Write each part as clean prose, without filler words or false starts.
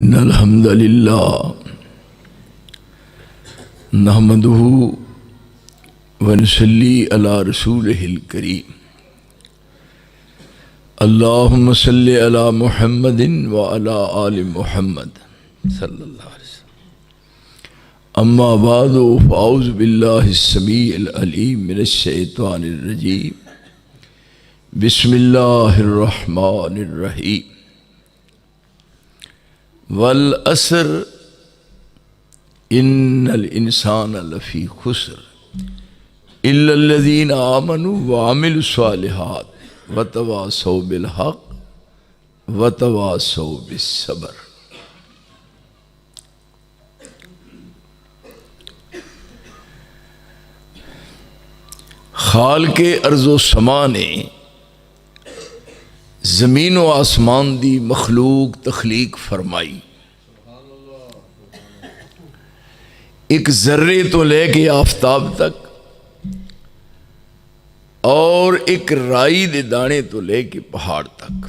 इन्नल हम्दुलिल्लाह नहमदुहु व नसल्ली अला रसूलिहिल करीम। अल्लाहुम्मा सल्लि अला मुहम्मदिन व अला आलि मुहम्मद सल्लल्लाहु अलैहि वसल्लम। अम्मा बादु फ़अऊज़ु बिल्लाहिस समीइल अलीम मिनश शैतानिर रजीम। बिस्मिल्लाहिर रहमानिर रहीम। वल असर इन्नल इंसाना लफ़ी खुस्र इल्लल्लज़ीना आमनु व अमिलुस सालिहात व तवासौ बिल हक़ व तवासौ बिस सब्र। खालिक़े अर्ज़ो समा ने ज़मीन व आसमान दी मखलूक तख्लीक फरमाई। एक जर्रे तो लेके आफ्ताब तक और एक राई दे दाने तो लेके पहाड़ तक,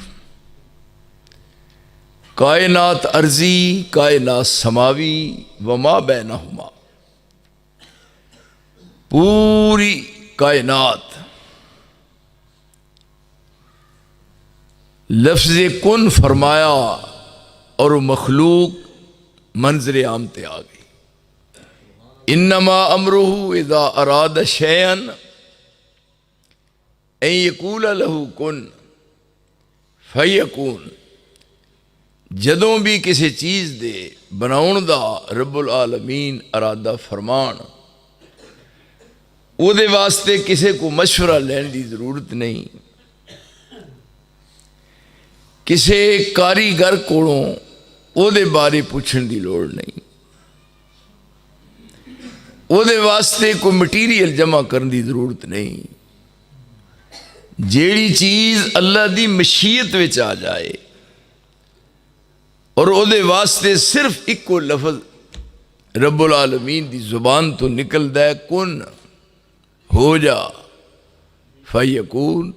कायनात अर्जी कायनात समावी वमा बैनहुमा, पूरी कायनात लफ्ज़े कुन फरमाया और मखलूक मंजर आम ते आ गई। इन्नमा अमरुहु इज़ा अरादा शैअन अन यकूल लहू कुन फयकून। जदों भी किसी चीज़ दे बनाउण दा रब्बुल आलमीन अरादा फरमान, उहदे वास्ते किसी को मशवरा लैण दी जरूरत नहीं, किसी कारीगर कोलों उहदे बारे पुछण दी लोड़ नहीं, उहदे वास्ते कोई मटीरियल जमा करने की जरूरत नहीं। जेड़ी चीज़ अल्लाह दी मशीयत विच आ जाए और उहदे वास्ते सिर्फ इको लफ्ज़ रब्बुल आलमीन दी जुबान तो निकलदा है, कुन हो जा फयकून,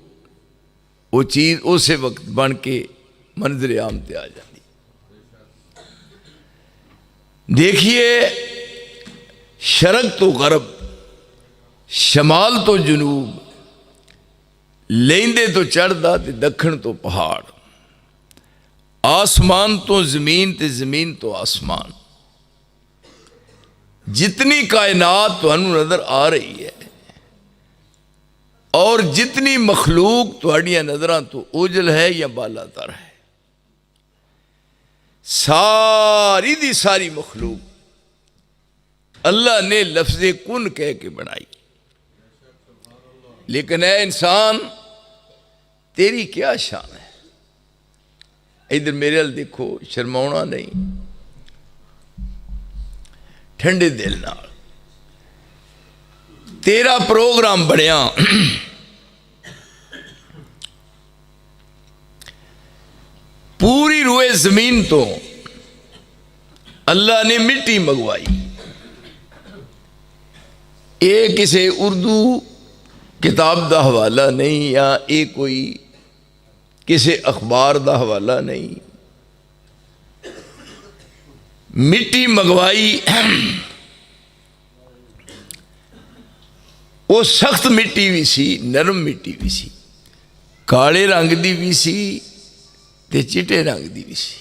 वो चीज़ उस वक्त बन के मंजर आम ते आ जाती। देखिए, शरक तो गरब, शमाल तो जनूब, लेंदे तो चढ़दा ते दखण तो पहाड़, आसमान तो जमीन ते जमीन तो आसमान, जितनी कायनात तुहानू नजर आ रही है और जितनी मखलूक तुहाड़ियां नजरां तो ओझल है या बालातर है, सारी दी सारी मखलूक अल्लाह ने लफ्ज़े कुन कह के बनाई। लेकिन ऐ इंसान, तेरी क्या शान है? इधर मेरे अल देखो, शर्माउना नहीं, ठंडे दिल नाल तेरा प्रोग्राम बनया। पूरी रूए जमीन तो अल्लाह ने मिट्टी मंगवाई। ये किसी उर्दू किताब का हवाला नहीं, या ये कोई किसी अखबार का हवाला नहीं, मिट्टी मंगवाई। वो सख्त मिट्टी भी सी, नरम मिट्टी भी सी, काले रंग की भी सी ते चिट्टे रंग की भी सी।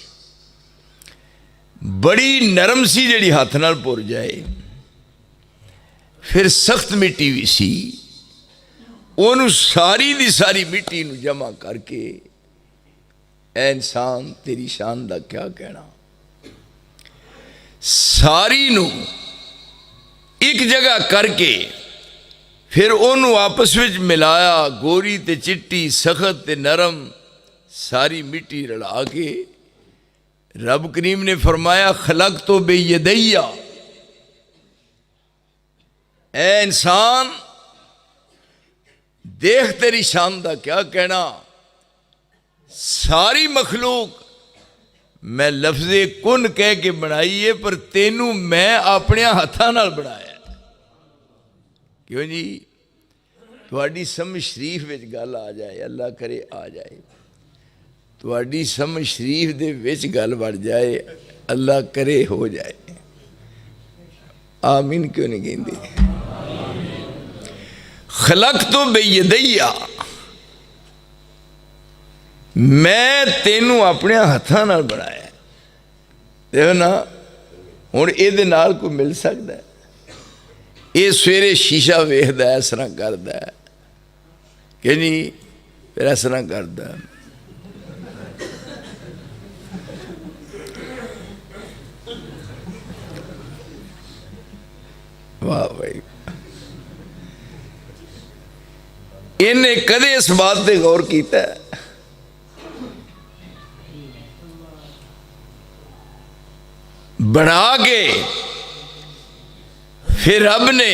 बड़ी नरम सी जिहड़ी हाथ नाल पुर जाए। फिर सख्त मिट्टी भी सी, उन्होंने सारी दी सारी मिट्टी नू जमा करके, ऐ इंसान तेरी शान दा क्या कहना, सारी नू एक जगह करके फिर उन्होंने आपस में मिलाया। गोरी ते चिट्टी, सख्त ते नरम, सारी मिट्टी रला के रब करीम ने फरमाया, खलक तो बेयदैया, ऐ इंसान देख तेरी शान दा क्या कहना, सारी मखलूक मैं लफ्ज़े कुन कह के बनाई है, पर तेनू मैं अपने हाथां नाल बनाया। क्यों जी? तुहाडी समझ शरीफ विच गल आ जाए, अल्लाह करे आ जाए, तुहाडी समझ शरीफ दे विच गल बढ़ जाए, अल्लाह करे हो जाए। आमीन क्यों नहीं कहते? खलक तो बेयदैया, मैं तेनू अपने हाथों नाल बनाया। देखो ना हुण इहदे नाल कोई मिल सकता है? ये सवेरे शीशा वेखदा है, इस तरह करदा है कि नहीं, फिर इस तरह करदा है। वाह भाई, इन्हें कदे इस बात पे गौर किया? बना के फिर रब ने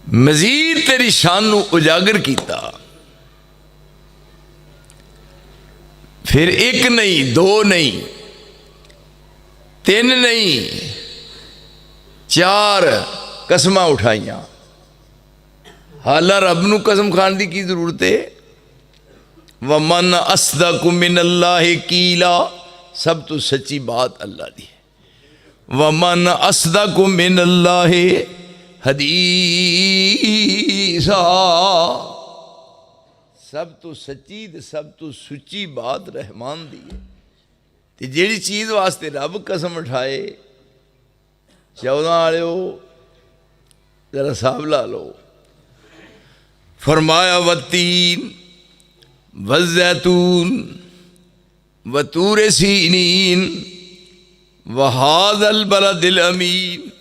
मजीद तेरी शान नू उजागर किया। फिर एक नहीं, दो नहीं, तीन नहीं, चार कसम उठाइया। हालां रब नू कसम खान की जरूरत है? वमन अस्दक़ु मिनल्लाहि कीला, सब तो सच्ची बात अल्लाह दी है। वमन अस्दक़ु मिनल्लाहि हदीसा, सब तो सच्ची ते सब तो सुच्ची बात रहमान दी है। ते जेड़ी चीज़ वास्ते रब कसम उठाए, 14 वाले जरा साहब ला लो। फरमाया वत्तीन वज़ैतून वतूर सीनीन वहादल बलदिल अमीन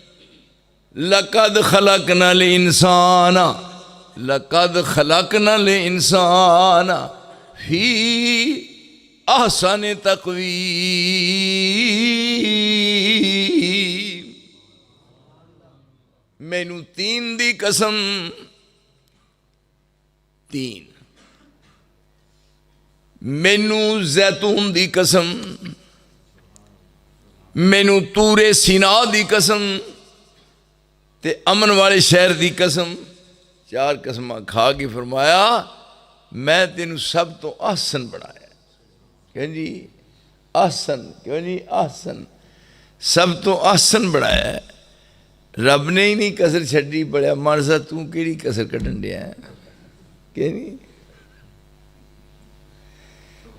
लक़द खलक़नल इंसाना, लक़द खलक़नल इंसाना फी अहसन तक़वीम। मैनू तीन दी कसम, तीन, मैनू जैतून दी कसम, मैनू तूरे सीना दी कसम ते अमन वाले शहर दी कसम, चार कसम खा के फरमाया मैं तेनू सब तो आसन बनाया। क्यों जी आसन? क्यों जी आसन? सब तो आसन बनाया है। रब ने ही नहीं कसर छड़ी, बड़ा मानसा तू केड़ी कसर कड्ढन दिया है? कि नहीं,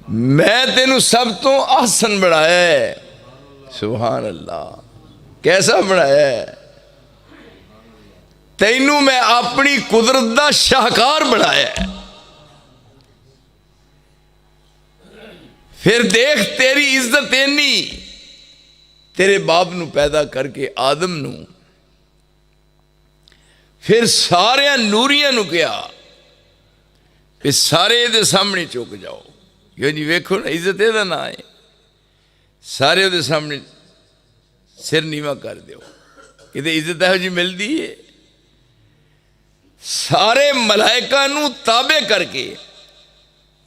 मैं तेनू सब तो आसन बनाया है। सुभान अल्लाह, कैसा बनाया है? तेनू मैं अपनी कुदरत का शाहकार बनाया है। फिर देख तेरी इज्जत इन्नी, तेरे बाप नू पैदा करके आदम नू, फिर सारे नूरियां नू कहा कि सारे दे सामने चुक जाओ। क्यों जी वेखो ना, इज्जत एदा ना है। सारे दे सामने सिर नीवा कर दो, कि इज्जत यहो जी मिलती है। सारे मलाइका नू ताबे करके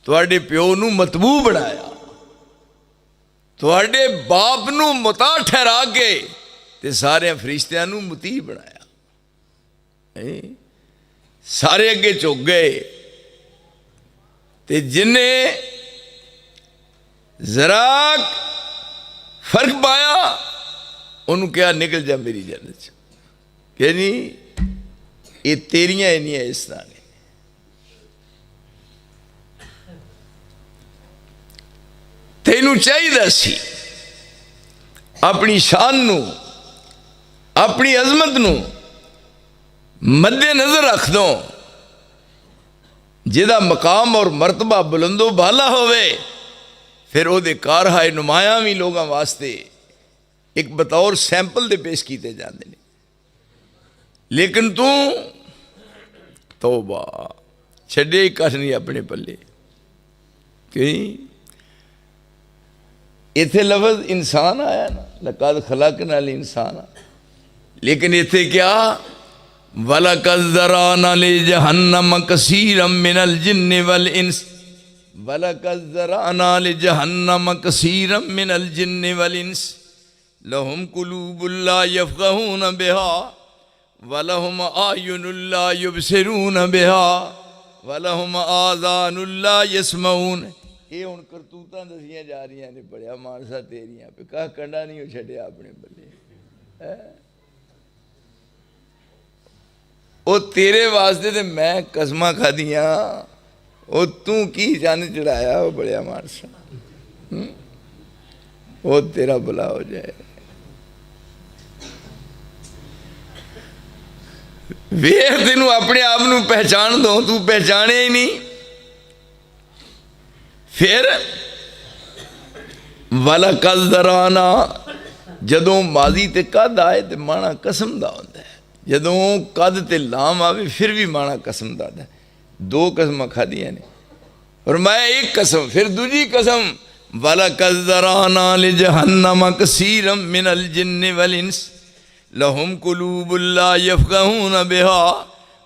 तुहाडे प्यो नू मतबू बनाया, तुहाडे बाप नू मुता ठहरा के ते सारे फरिश्तियां नू मुती बनाया। सारे अगे झुक गए ते जिन्हें जरा फर्क पाया उन्होंने क्या निकल जा मेरी जन्नत च। क्या नहीं, ये तेरियां इन्नियां इस तरह ने। तेनू चाहिए सी अपनी शान नू, अपनी अजमत नू मद्देनजर रख दो। जिदा मकाम और मरतबा बुलंदो बाला होवे, फिर ओदे कारहाए नुमाया भी लोगों वास्ते एक बतौर सैंपल दे पेश किए जाते हैं। लेकिन तू तौबा छड़े ही कछ नहीं अपने पल्ले। क्यों इथे लफ्ज इंसान आया ना, लक़द खलक़नल इंसान, लेकिन इथे क्या वलक़द ज़रअना लिजहन्नम कसीरम मिनल जिन्नि वल इंस, वलक़द ज़रअना लिजहन्नम कसीरम मिनल जिन्नि वल इंस लहुम कुलूबुन ला यफ़क़हून बिहा वलहुम आयुनुन ला युबसिरून बिहा वलहुम आज़ानुन ला यस्मऊन ये हुण करतूतां दसियां जा रही ने बड़िया मानसा तेरियां पे कह कंडा नहीं छड्डिया अपने बल्ले वो तेरे वास्ते ते मैं कसमां खादियां वो तू की चंद चढ़ाया वो बड़िया मानसा वो तेरा भला हो जाए वेख तेनू अपने आप नू पहचान दो तू पहचाने ही नहीं फिर वाला कद दराना जदों माजी ते कद आए तो माना कसम दा होंदा है जदों कद ते लाम आवे फिर भी माना कसम दा है दो कसम खादियां ने और मैं एक कसम फिर दूजी कसम वाला कद दराना ले जहन्नम कसीरम मिनल जिन्न वल इंस लहुम कुलूबुल्ला यफक़हून बिहा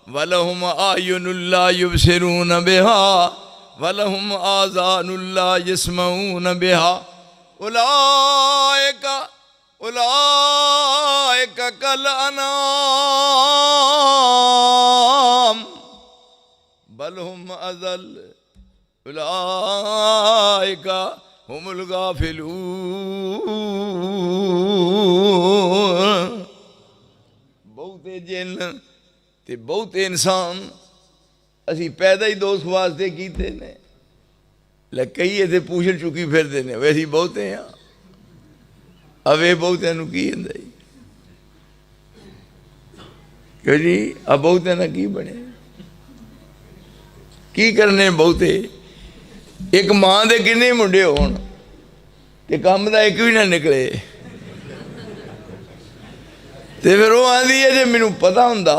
वलहुम आयुनुल्ला युबसिरून बिहा वलहुम आज़ानुल्ला यस्मऊन बिहा उलाइका उलाइका कल अनाम बलहुम अज़ल उलाइका हुमुल गाफिलून बहुते जिन ते बहुते इंसान असी पैदा ही दोस्त वास्ते कीते ने ले कई इत्थे पूछ चुकी फिरदे ने वैसी बहुते हाँ अवे बहुत्या नूं की हुंदा क्यों जी अब बहुत्या ना की बने की करने बहुते एक मां दे किन्ने मुंडे होण ते काम दा एक भी ना निकले ते फिर वो आंदी है जे मैनूं पता हुंदा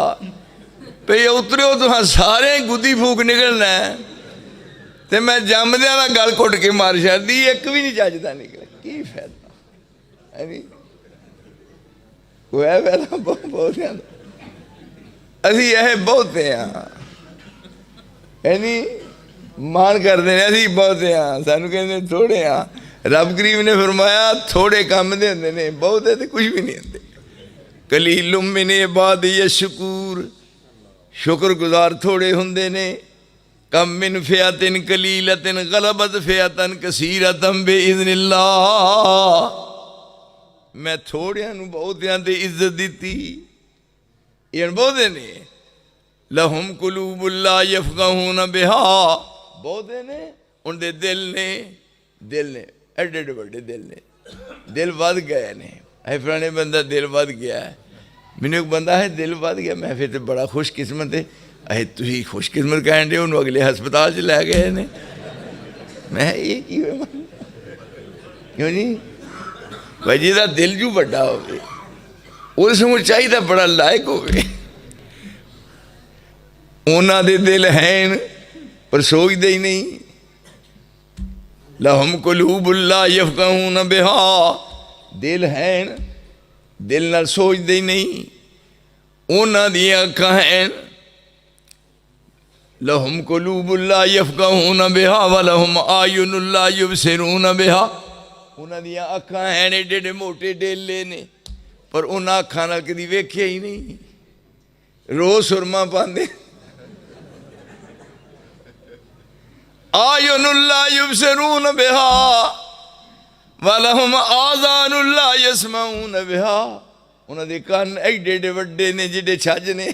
पे उतरियो तो सारे गुद्दी फूक निकलना है तो मैं जमद्या का गल घुट के मार छड्डी एक भी नहीं चजदा निकले की फायदा है नी कोई फायदा बहुत असी यह बहुते हाँ है नी मान करते हैं असी बहुते हाँ सानू कहते थोड़े हाँ रब करीम ने फरमाया थोड़े काम दे होंदे ने बहुते तो कुछ भी नहीं होंदे कलीलुम मिन इबादी यशकूर शुक्रगुजार थोड़े होंदे ने कम मिन फियातिन कलीलतिन गलबत फियातन कसीरतन बिइज़्निल्लाह मैं थोड़ियां नूं बहुतियां ते इज्जत दिती ये बहुते ने लहुम कुलूबुल्ला यफक़हून बिहा बहुते ने उनके दिल ने एडे एडे बड़े दिल वध गए ने ऐ फलाने बंदा दिल वध गया है मैंने एक बंदा है दिल वध गया मैं फिर तो बड़ा खुशकिस्मत है अरे तुम खुशकिस्मत कहन दे उन्होंने अगले हस्पताल च लै गए ने मैं ये क्यों जी भाई जिहदा दिल जू बड़ा हो उसनूं चाहिए बड़ा लायक हो उन्हां दे दिल हैं पर सोचते ही नहीं लहुम कुलूबुल्ला यफक़हून बिहा दिल हैं दिल नाल सोचते ही नहीं उन्हां दी अखां हैं लहुम कुलूबुल्ला यफक़हून बिहा वलहुम आयुनुल्ला युबसिरून बिहा उन्हां दी अखां हैं एडे एडे मोटे डेले ने पर उन्हां अखां नाल कदी वेखिया ही नहीं रोज़ सुरमा पांदे आयुनुल्ला युबसिरून बिहा वलहुम आज़ानुल्ला यस्मऊन बिहा उन्हां दे कन्न एडे एडे वड्डे ने जिहड़े छज ने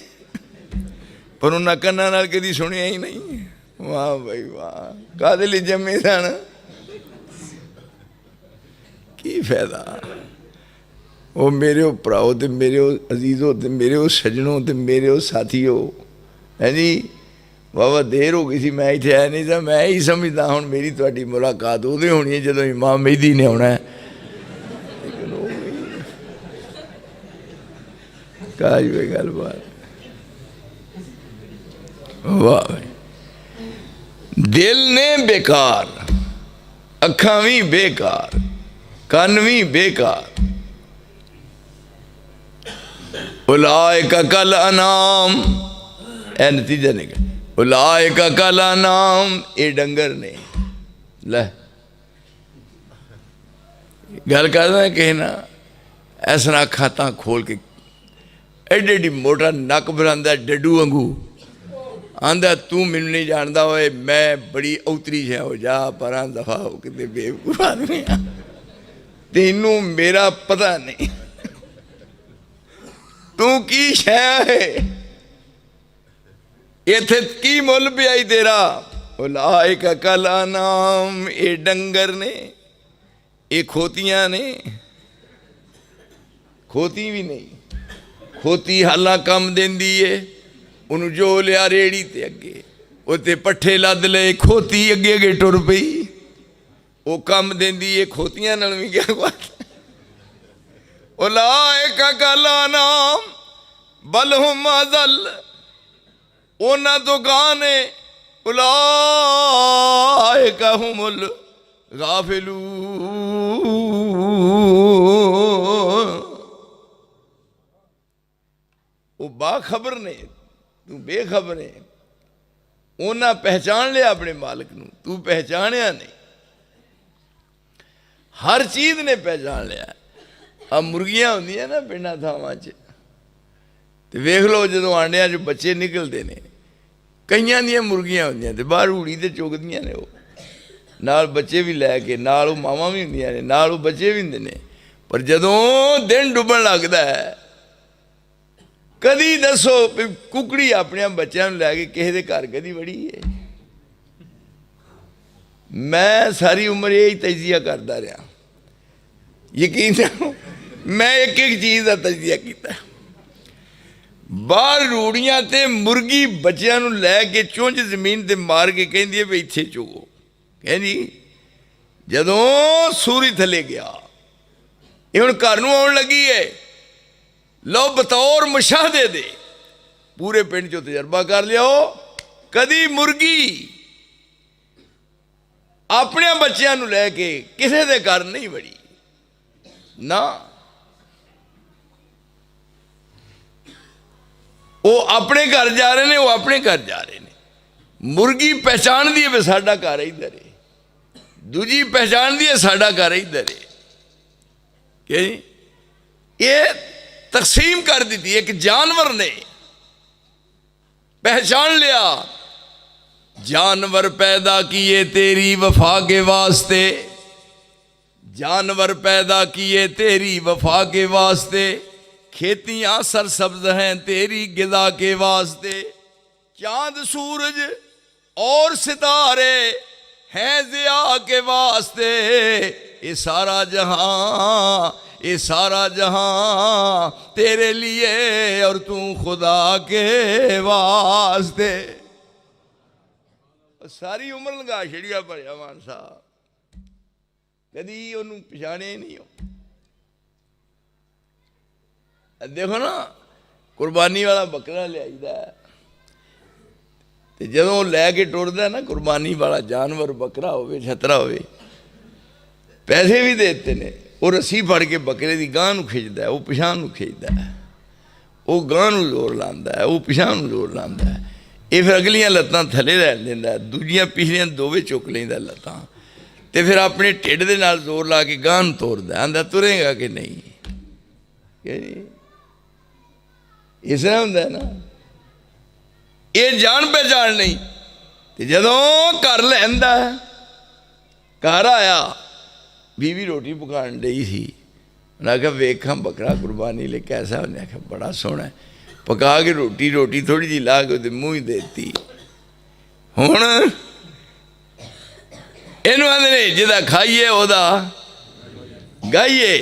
पर उन्हां कन्नां नाल कदी सुनिया ही नहीं वाह भाई वाह काहदे लई जम्मे सन की फायदा वो मेरे भराओ ते मेरे अजीजों ते मेरे सज्जनों ते मेरे साथियों है जी वाह देर हो गई थी मैं इत्थे आया नहीं था मैं ही समझदा हुण मेरी तुहाडी मुलाकात उदों होनी है जदों इमाम मेहदी ने आउणा है काज वे गलबात वाह दिल ने बेकार अखां भी बेकार कन्न भी बेकार उलाइका कल अनाम ए नतीजा निकल उलाइका कल अनाम ये डंगर ने ले गल करदा किसे ना ऐसा खाता खोल के एडी एडी मोटा नक बनांदा डड्डू वांगू आंदा तू मैनू नहीं जानता होए मैं बड़ी औतरी शै हो जा पर दफा हो कि बेवकूफ आदमी आ तेनू मेरा पता नहीं तू की शै है इत्थे की मुल पियाई तेरा उलाइक कल अनाम ये डंगर ने ये खोतियां ने खोती भी नहीं खोती हालां कम देंदी है उन्होंने जो लिया रेड़ी ते अगे उत्ते पट्ठे लद ले खोती अगे अगे टुर पई वो कम देंदी है खोतियां नाल भी क्या बात उलाइक कल अनाम बल हुम अज़ल उन्हां तो गाने उलाइक हुमुल गाफिलून वो बाखबर ने तू बेखबर है उन्हें पहचान लिया अपने मालिक नू तू पहचानिया नहीं हर चीज़ ने पहचान लिया आ मुर्गियां होंदियां ना पिंडां थावां च ते वेख लो जो आंडियां च बच्चे निकलते हैं कईयां दियां मुर्गियां होंदियां ते बाहर हूड़ी ते चुगदियां ने वो नाल बच्चे भी लैके नाल वो मावां भी होंदियां ने नाल वो बच्चे भी होंदे ने पर जदों दिन डुबन लगदा है कदी दसो कुकड़ी अपने बच्चों लैके किसी के घर कदी बड़ी है मैं सारी उम्र यही तजिया करता रहा यकीन मैं एक एक चीज़ का तजिया किया बाहर रूड़ियां ते मुर्गी बच्चों लैके चुंझ जमीन ते मार के कहती है भी इत्थे चुगो कहती जदों सूरज थले गया ये हुण घर नूं आउण लगी है लो बतौर मुशाहदे दे पूरे पिंड चो तजर्बा कर लिया कदी मुर्गी अपने बच्चों लैके किसी के घर नहीं बड़ी ना वो अपने घर जा रहे हैं वो अपने घर जा रहे हैं मुर्गी पहचान दी है साडा घर इधर है दूजी पहचान दी है साडा घर इधर है कि ये तकसीम कर दी थी एक जानवर ने पहचान लिया जानवर पैदा किए तेरी वफा के वास्ते जानवर पैदा किए तेरी वफा के वास्ते खेतियां सरसब्ज हैं तेरी गिदा के वास्ते चांद सूरज और सितारे हैं ज़िया के वास्ते ये सारा जहां तेरे लिए और तू खुदा के वास्ते सारी उम्र लगा छड़िया भरिया मान साहब कदी उन्होंने पछाणे नहीं हो देखो ना कुर्बानी वाला बकरा लियाईदा ते जदों लैके टुरदा ना कुर्बानी वाला जानवर बकरा होवे छतरा होवे पैसे भी देते ने वो रस्सी फड़ के बकरे की गांह नूं खिचदा है वो पिछां नूं खिचदा है वो गांह नूं जोर लांदा है वो पिछां नूं जोर लांदा है ये फिर अगलियां लत्तां थले रैण दिंदा दूजियां पिछलियां दोवें चुक लैंदा लत्तां ते फिर अपने ढिड दे नाल जोर ला के गांह नूं तोरदा आंदा तुरेगा कि नहीं इस तरह हुंदा है ना ये जान पहचान नहीं ते जदों घर लैंदा घर आया बीवी रोटी पकाने डी थी उन्हें आख्या वेखा बकरा कुर्बानी ले कैसा उन्हें आख्या बड़ा सोहना है पका के रोटी थोड़ी जी ला के उसके मूँह ही देती हुण इनू आंदे ने जिहदा खाइए ओहदा गाइए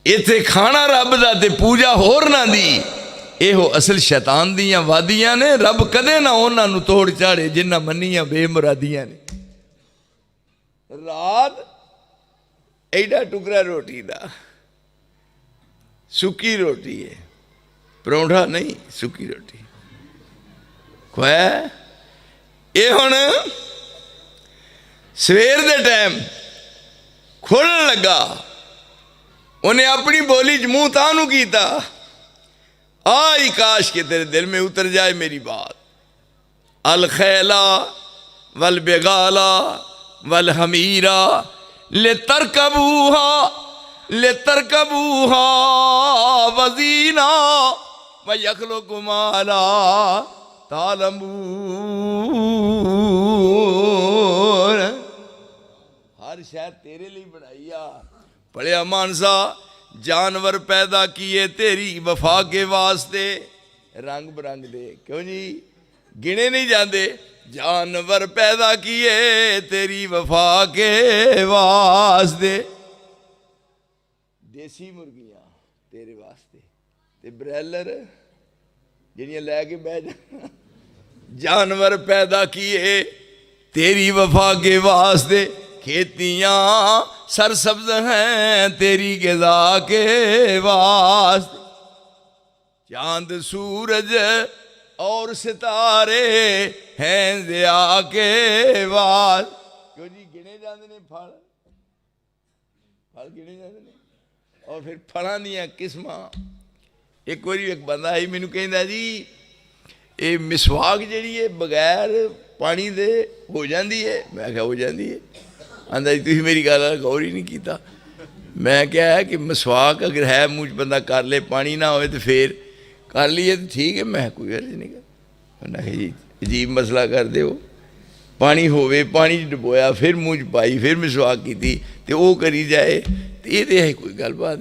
इत्थे खाना रब दा ते पूजा होर ना दी इहो असल शैतान दियां वादियां ने रब कदे ना उन्हां नूं तोड़ चाड़े जिन्हां मन्नियां बेमुरादियां ने रात एडा टुकड़ा रोटी दा सुकी रोटी है परौंठा नहीं सुकी रोटी खुआया ये हुण सवेर दे टाइम खुलण लगा उन्हें अपनी बोली च मूँह तानू कीता आई काश के तेरे दिल में उतर जाए मेरी बात अल खैला वल बेगाला वल हमीरा ले तरकबूहा वजीना व यखलुकु माला तालंबूर, हर शय तेरे लिए बनाई आ। पढ़िया मानसा, जानवर पैदा किए तेरी वफा के वास्ते, रंग बिरंग दे, क्यों जी गिने नहीं जाते। जानवर पैदा किए तेरी वफा के वास्ते, देसी मुर्गियां तेरे वास्ते ते ब्रैलर जिहड़ियां लैके बह जा। जानवर पैदा किए तेरी वफा के वास्ते, खेतियां सरसब्ज हैं तेरी ग़िज़ा के वास्ते। चांद सूरज और सितारे हैं ज़िया के वास्ते, क्यों जी गिने जाते ने फल, फल गिने जाते ने। और फिर फलों दी किस्मां, एक बार एक बंदा आई मैनू कहंदा जी ये मिसवाक जिहड़ी है बगैर पानी दे हो जाती है। मैं क्या हो जाती है? आंदा जी तुसीं मेरी गल गौर ही नहीं किया। मैं क्या है कि मिसवाक अगर है मूँह बंदा कर ले, पानी ना होए तो फिर कर लीए तो ठीक है, मैं कोई अर्ज नहीं कर। उन्हें जी अजीब मसला कर दो, पानी होवे पानी डुबोया फिर मूँह पाई फिर मिसवाक की तो वह करी जाए तो ये है कोई गलबात।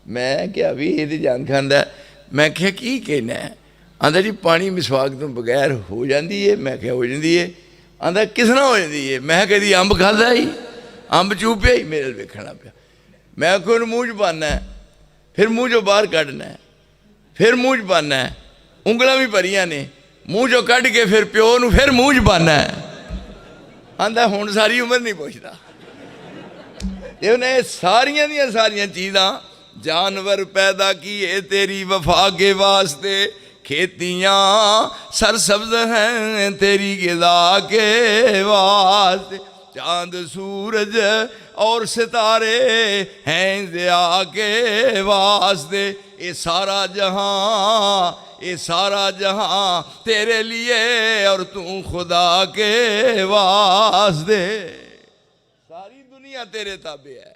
मैं क्या भी ये जान खांदा। मैं क्या की कहना है? आंदा जी पानी मिसवाक तो बगैर हो जाती है। मैं क्या हो जाती है? आंदा किस तरह हो जाती है? मैं कभी अंब खादा ही, अंब चूपिया ही मेरे वेखना पिया। मैं को मूँह च पाना है, फिर मूँह चो बाहर कढ़ना है, फिर मूँह च पाना है, उंगलों भी भरिया ने, मूँह चो कढ़ के फिर प्यो नूं फिर मूँह च पाना है। आंदा हुण सारी उम्र नहीं पुछदा। इन्हें सारिया दियां सारियां चीज़ां, जानवर पैदा किए तेरी वफा के वास्ते, खेतियां सरसब्ज हैं तेरी ग़िज़ा के वास्ते। चांद सूरज और सितारे हैं ज़िया के वास्ते। ये सारा जहां तेरे लिए और तू खुदा के वास्ते। सारी दुनिया तेरे ताबे है।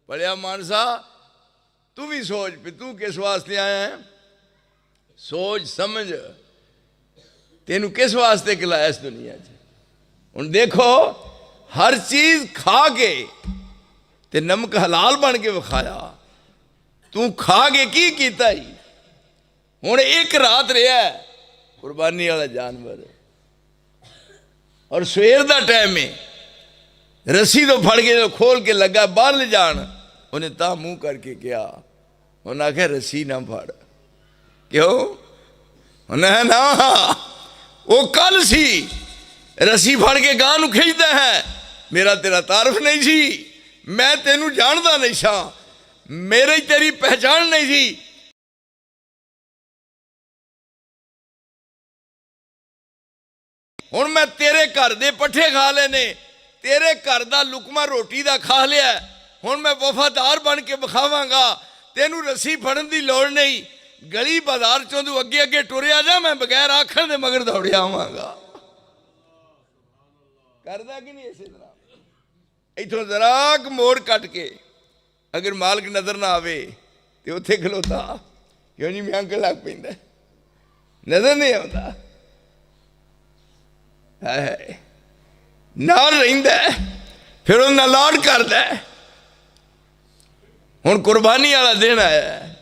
पढ़िया मानसा, तू भी सोच पे तू किस वास्ते आया है? सोच समझ तेनू किस वास्ते खिलाया इस दुनिया च। हुण देखो हर चीज़ खा के ते नमक हलाल बन के विखाया, तू खा के की कीता ही? हुण एक रात रहा कुर्बानी वाला जानवर और सवेर का टाइम है, रस्सी तो फड़ के जो खोल के लगा बाहर ले जान, उन्हें ता मुँह करके क्या उन्हें आख्या रस्सी ना फड़। क्यों? उन्हें ना वो कल सी रस्सी फड़ के गां नूं खिंचदा है, मेरा तेरा तारफ नहीं सी, मैं तेनू जानदा नहीं सा, मेरी तेरी पहचान नहीं सी। हुण मैं तेरे घर दे पट्ठे खा लेने, तेरे घर दा लुकमा रोटी दा खा लिया, हुण मैं वफादार बन के विखावांगा, तेनू रस्सी फड़न की लौड़ नहीं। गली बाजार चों तू अगे अगे टुरिया जा, मैं बगैर आखण दे मगर दौड़िया आवांगा। करदा कि नहीं? इस तरह इथों जरा मोड़ कट के अगर मालिक नजर ना आवे तो उत्थे खलोता, क्यों जी मैं अंकल लग पैंदा, नजर नहीं आता, नाल रहिंदा फिर उन्हें लाड करदा। हुण कुर्बानी वाला दिन आया,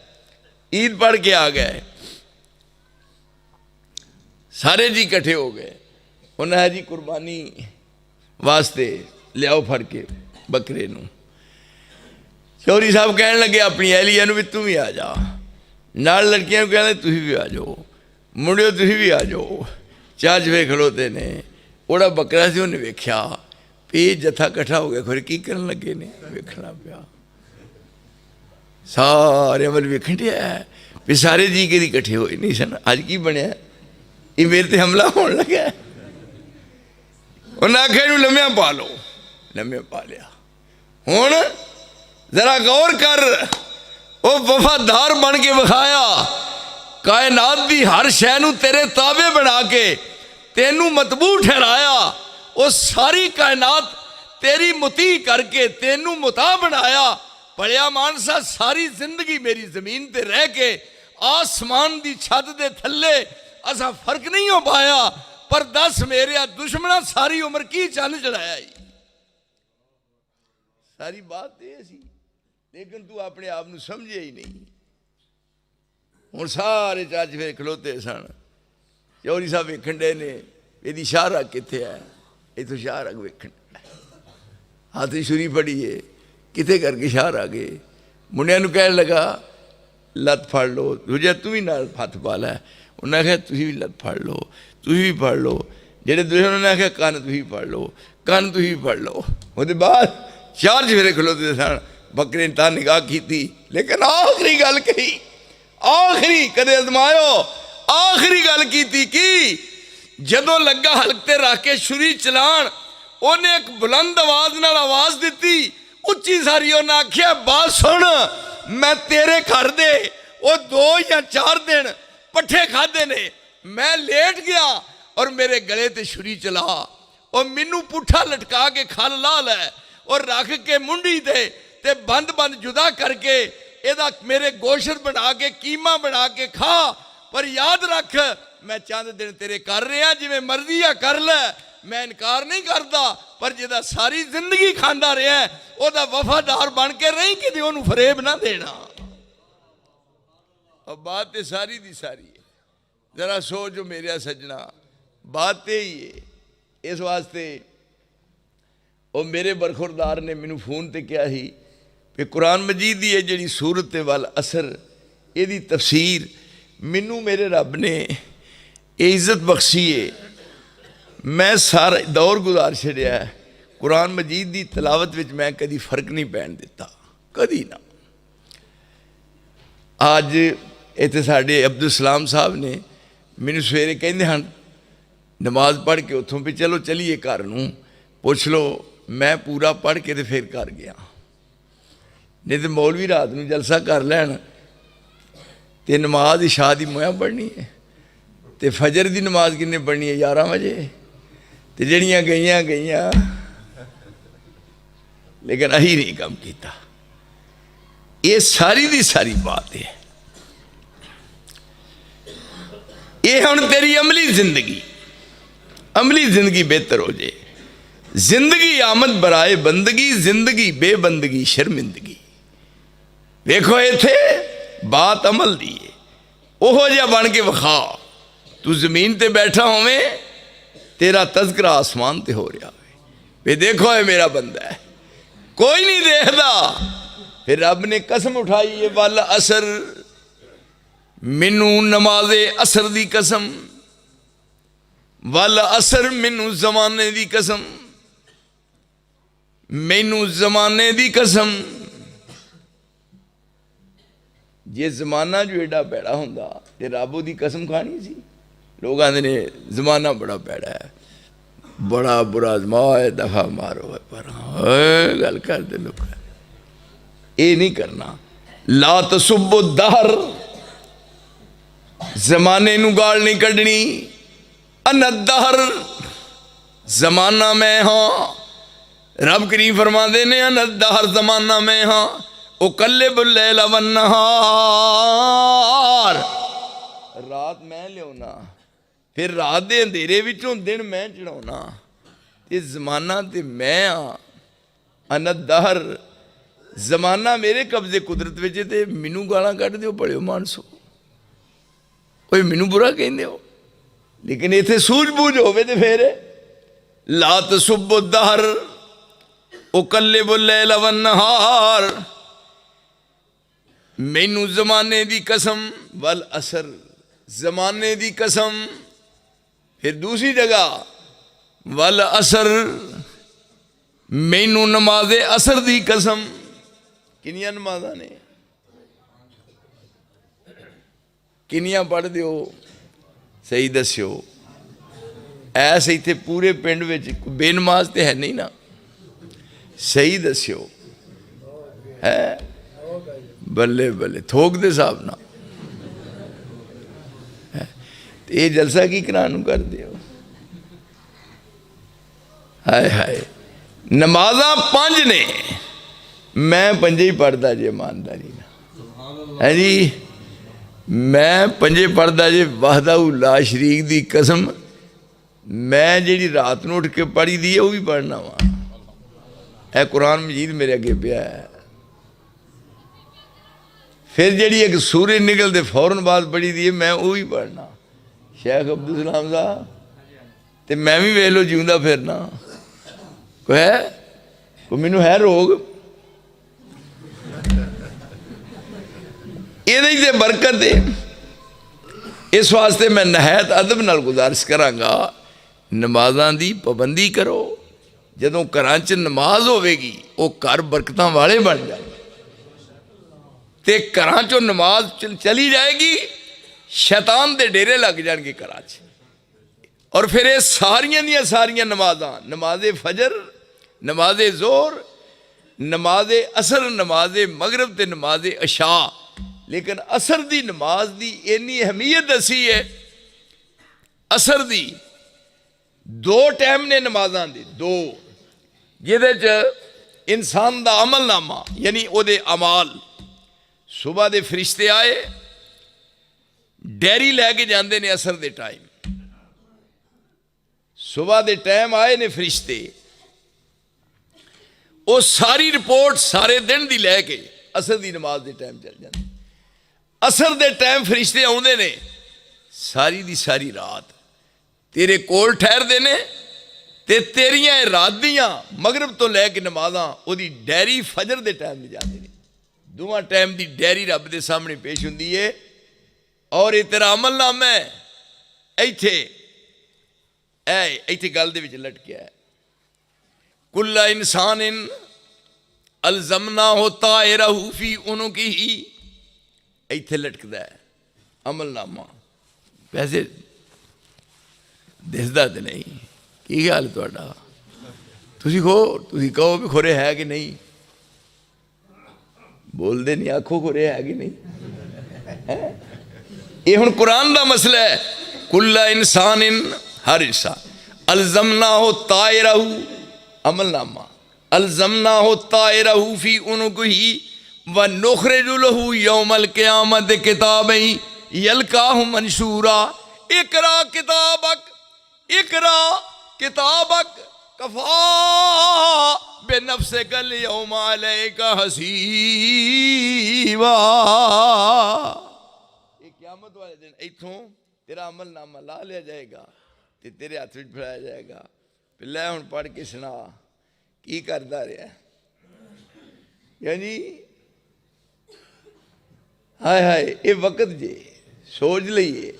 ईद पढ़ के आ गए, सारे जी इकट्ठे हो गए। उन्हें जी कुर्बानी वास्ते लियाओ फड़ के बकरे नूं। चौधरी साहब कहन लगे अपनी एहलिया नूं भी तू भी आ जा, नाल लड़कियां नूं कहंदे तुसीं भी आ जाओ, मुंडिओ तुसीं भी आ जाओ। चाच वे खड़ोते ने, ओड़ा बकरा से उन्हें वेख्या भी जत्था इकट्ठा हो गया, फिर की करन लगे ने, वेखना पिया। सारे अमल वेखन दिया भी सारे जी के इकट्ठे होए नहीं सन, अज की बनया ये मेरे ते हमला होने लगा। उन्हें आख्या नूं लम्मिया पा लो, लम्मिया पा लिया। हुण जरा गौर कर, वो वफादार बन के विखाया, कायनात की हर शै नूं तेरे ताबे बना के तेनू मतबू ठहराया, वो सारी कायनात तेरी मुती करके तेनू मुता बनाया। पढ़िया मानसा, सारी जिंदगी मेरी जमीन ते रह के आसमान दी छत दे थल्ले असा फर्क नहीं हो पाया, पर दस मेरे दुश्मना सारी उम्र की चंद चढ़ाया। सारी बात ये सी, लेकिन तू अपने आप को समझे ही नहीं। हुण सारे चच फिर खलोते सन, चौधरी साहब वेखण डे ने यदी शाहरग कित्थे है, इथों शाहरग वेखण, हाथ छुरी फड़ी है, किते करके शाहरग गए। मुंडिया नूं कहण लगा लत फड़ लो, दूजा तू भी नाल हथ पा लै। उन्हें आख्या तुसीं भी लत फड़ लो, तुसीं भी फड़ लो। जेडे दुश्मन ने आख्या कन्न तुसीं फड़ लो, कन्न तुसीं फड़ लो। उसदे बाद चार चफेरे खलोते सन। बकरे ने तां निगाह की, लेकिन आखिरी गल कही, आखिरी कदे अजमायो, आखिरी गल की जदों लगा हलकते रख के छुरी चलाण, उन्हें एक बुलंद आवाज नाल आवाज दी, उच्ची सारी। उन्हें आख्या बात सुन, मैं तेरे घर दे वो 2 या 4 दिन पट्ठे खाधे ने, मैं लेट गया और मेरे गले ते छुरी चला, और मैनू पुट्ठा लटका के खल ला लै और रख के मुंडी ते बंद बंद जुदा करके एदा मेरे गोश्त बना के कीमा बना के खा। पर याद रख मैं चंद दिन तेरे कर रहा, जिवें मर्जी आ कर ले, मैं इनकार नहीं करता, पर जिदा सारी जिंदगी खांदा रहा ओदा वफादार बन के रही, कि ओनू फरेब ना देना। और बात तो सारी दी सारी है, जरा सोचो मेरे सजना, बात तो ही है। इस वास्ते वो मेरे बरखुरदार ने मैनू फोन ते कहा ही कि कुरान मजीद की जी सूरत वाल असर, यदी तफसीर मैनू मेरे रब ने ये इज्जत बख्शी है। मैं सारा दौर गुजार छड़िया कुरान मजीद की तलावत में, मैं कभी फर्क नहीं पैन दिता, कभी ना। अज इतने साढ़े अब्दुल सलाम साहब ने मैनू सवेरे कहते हैं नमाज पढ़ के उतों भी चलो चलीए घर नूं, पुछ लो। मैं पूरा पढ़ के तो फिर घर गया, नहीं तो मौलवी रात में जलसा कर लैन तो नमाज इशा की मोया पढ़नी है, तो फजर की नमाज किन्ने पढ़नी है 11 बजे, तो जड़ियाँ गईयाँ लेकिन अही नहीं काम किया। ये सारी दी सारी बात है। ये हुण तेरी अमली जिंदगी बेहतर हो जाए। जिंदगी आमद बराए बंदगी, जिंदगी बेबंदगी शर्मिंदगी। देखो इत्थे बात अमल दी है, ओहो जिहा बन के विखा। तू जमीन ते बैठा होवे, तेरा तज़किरा आसमान ते हो रहा है, वे देखो है मेरा बंदा है, कोई नहीं देखता। फिर रब ने कसम उठाई है, वल असर, मैनू नमाजे असर दी कसम, वल असर मैनू जमाने दी कसम, मैनू जमाने दी कसम। जे जमाना जो एडा पैड़ा होंदा ते रब दी कसम खानी सी। लोग आते ने जमाना बड़ा पैड़ा है, बड़ा बुरा जमाए दफा मारो है, पर गल कर दे लोग ये नहीं करना। ला तसुब्बु दहर, जमाने नू गाल नहीं कढ़नी। अन दहर, जमाना मैं हाँ। रब करीम फरमाते ने अन दहर, जमाना मैं हाँ। ओ कल्ले बुल्ले लवन नहार, रात मैं लिया, फिर रात के अंधेरे विचों दिन मैं चढ़ाना। ये जमाना तो मैं हाँ। अन दहर, जमाना मेरे कब्जे कुदरत में, तो मैनू गालां कढ़ दो बड़े मानसो, कोई मैनू बुरा कहते हो, लेकिन इत्थे सूझबूझ होवे ते फिर ला तसुब्बु दहर ओ कल्लिबुल लैल वन नहार। मैनू जमाने दी कसम, वल असर, जमाने दी कसम। फिर दूसरी जगह वल असर, मैनू नमाजे असर दी कसम। किनिया नमाजा ने, किनिया पढ़ दियो, सही दस्यो। ऐसे इतने पूरे पिंड में बेनमाज तो है नहीं ना, सही दस्यो है। बल्ले बल्ले थोक दे हिसाब ना ये जलसा की करानू कर दियो। हाय हाय, नमाजा 5 ने, मैं 5 ही पढ़ता जी ईमानदारी ना है जी। मैं पंजे पढ़दा जे वहदाहू ला शरीक दी कसम, मैं जी रात नूं उठ के पढ़ी दी है वह भी पढ़ना वा। यह कुरान मजीद मेरे अगे पिया है। फिर जी एक सूरज निकलते फौरन बाद पढ़ी दी है, मैं वो भी पढ़ना। शेख अब्दुल सलाम साहब तो मैं भी वेख लो जीवंदा फिरना। कोई है कोई मैनू है रोग, ये बरकत है। इस वास्ते मैं नहायत अदब नाल गुजारिश करांगा, नमाज़ां दी पाबंदी करो। जदों घरां च नमाज होवेगी वो घर बरकतां वाले बन जाए, ते घरां चों नमाज चली जाएगी, शैतान दे डेरे लग जाएंगे घरां च। और फिर ये सारियां दियां सारियां नमाज़ां, नमाज़े फजर, नमाज़े जोर, नमाज़े असर, नमाज़े मगरब ते नमाज़े अशा। लेकिन असर दी नमाज दी इन्नी अहमियत दसी है। असर दी दो टाइम ने नमाज़ां दी, दो जिहदे च इंसान दा अमलनामा यानी ओदे अमाल, सुबह दे फरिश्ते आए डेयरी लैके जाते ने असर दे टाइम, सुबह दे टाइम आए ने फरिश्ते, वो सारी रिपोर्ट सारे दिन दी लैके असर दी नमाज दे टाइम चल जाती। असर दे टाइम फरिश्ते आउंदे ने, सारी दी सारी रात तेरे कोल ठहरदे ने, ते तेरियां रात दियां मगरब तो लैके नमाज़ां ओदी डायरी फजर दे टाइम में जाते हैं। दोवां टाइम दी डायरी रब दे सामने पेश हुंदी है। और ये तेरा अमलनामा है इत्थे गल दे विच लटकिया है। कुल्ला इंसान अलजमना होता ताइरहू फी उनुकिही, इत्थे लटकदा है अमलनामा। वैसे दिसदा तो नहीं। की हाल तुहाडा? तुसीं कहो भी खुरे है कि नहीं? बोलते नहीं, आखो खुरे है कि नहीं? ये हुण कुरान का मसला है। कुल्ला इंसान हर इंसान अलजमना हो ताइरहू अमलनामा, अलजमना हो ताइरहू फी उनुकिही व नुखरिजु लहू यौमल क़ियामत किताबन यल्काहु मंशूरा। इकरा किताबक, इकरा किताबक कफा बेनफ्सिकल यौमा अलैका हसीबा। ये क़यामत वाले दिन इत्थों तेरा अमलनामा ला लिया जाएगा ते तेरे हाथ में फड़ाया जाएगा। लै हुण पढ़ के सुना की करदा रहा। यानी हाय हाय ये वक्त जे सोच लीए,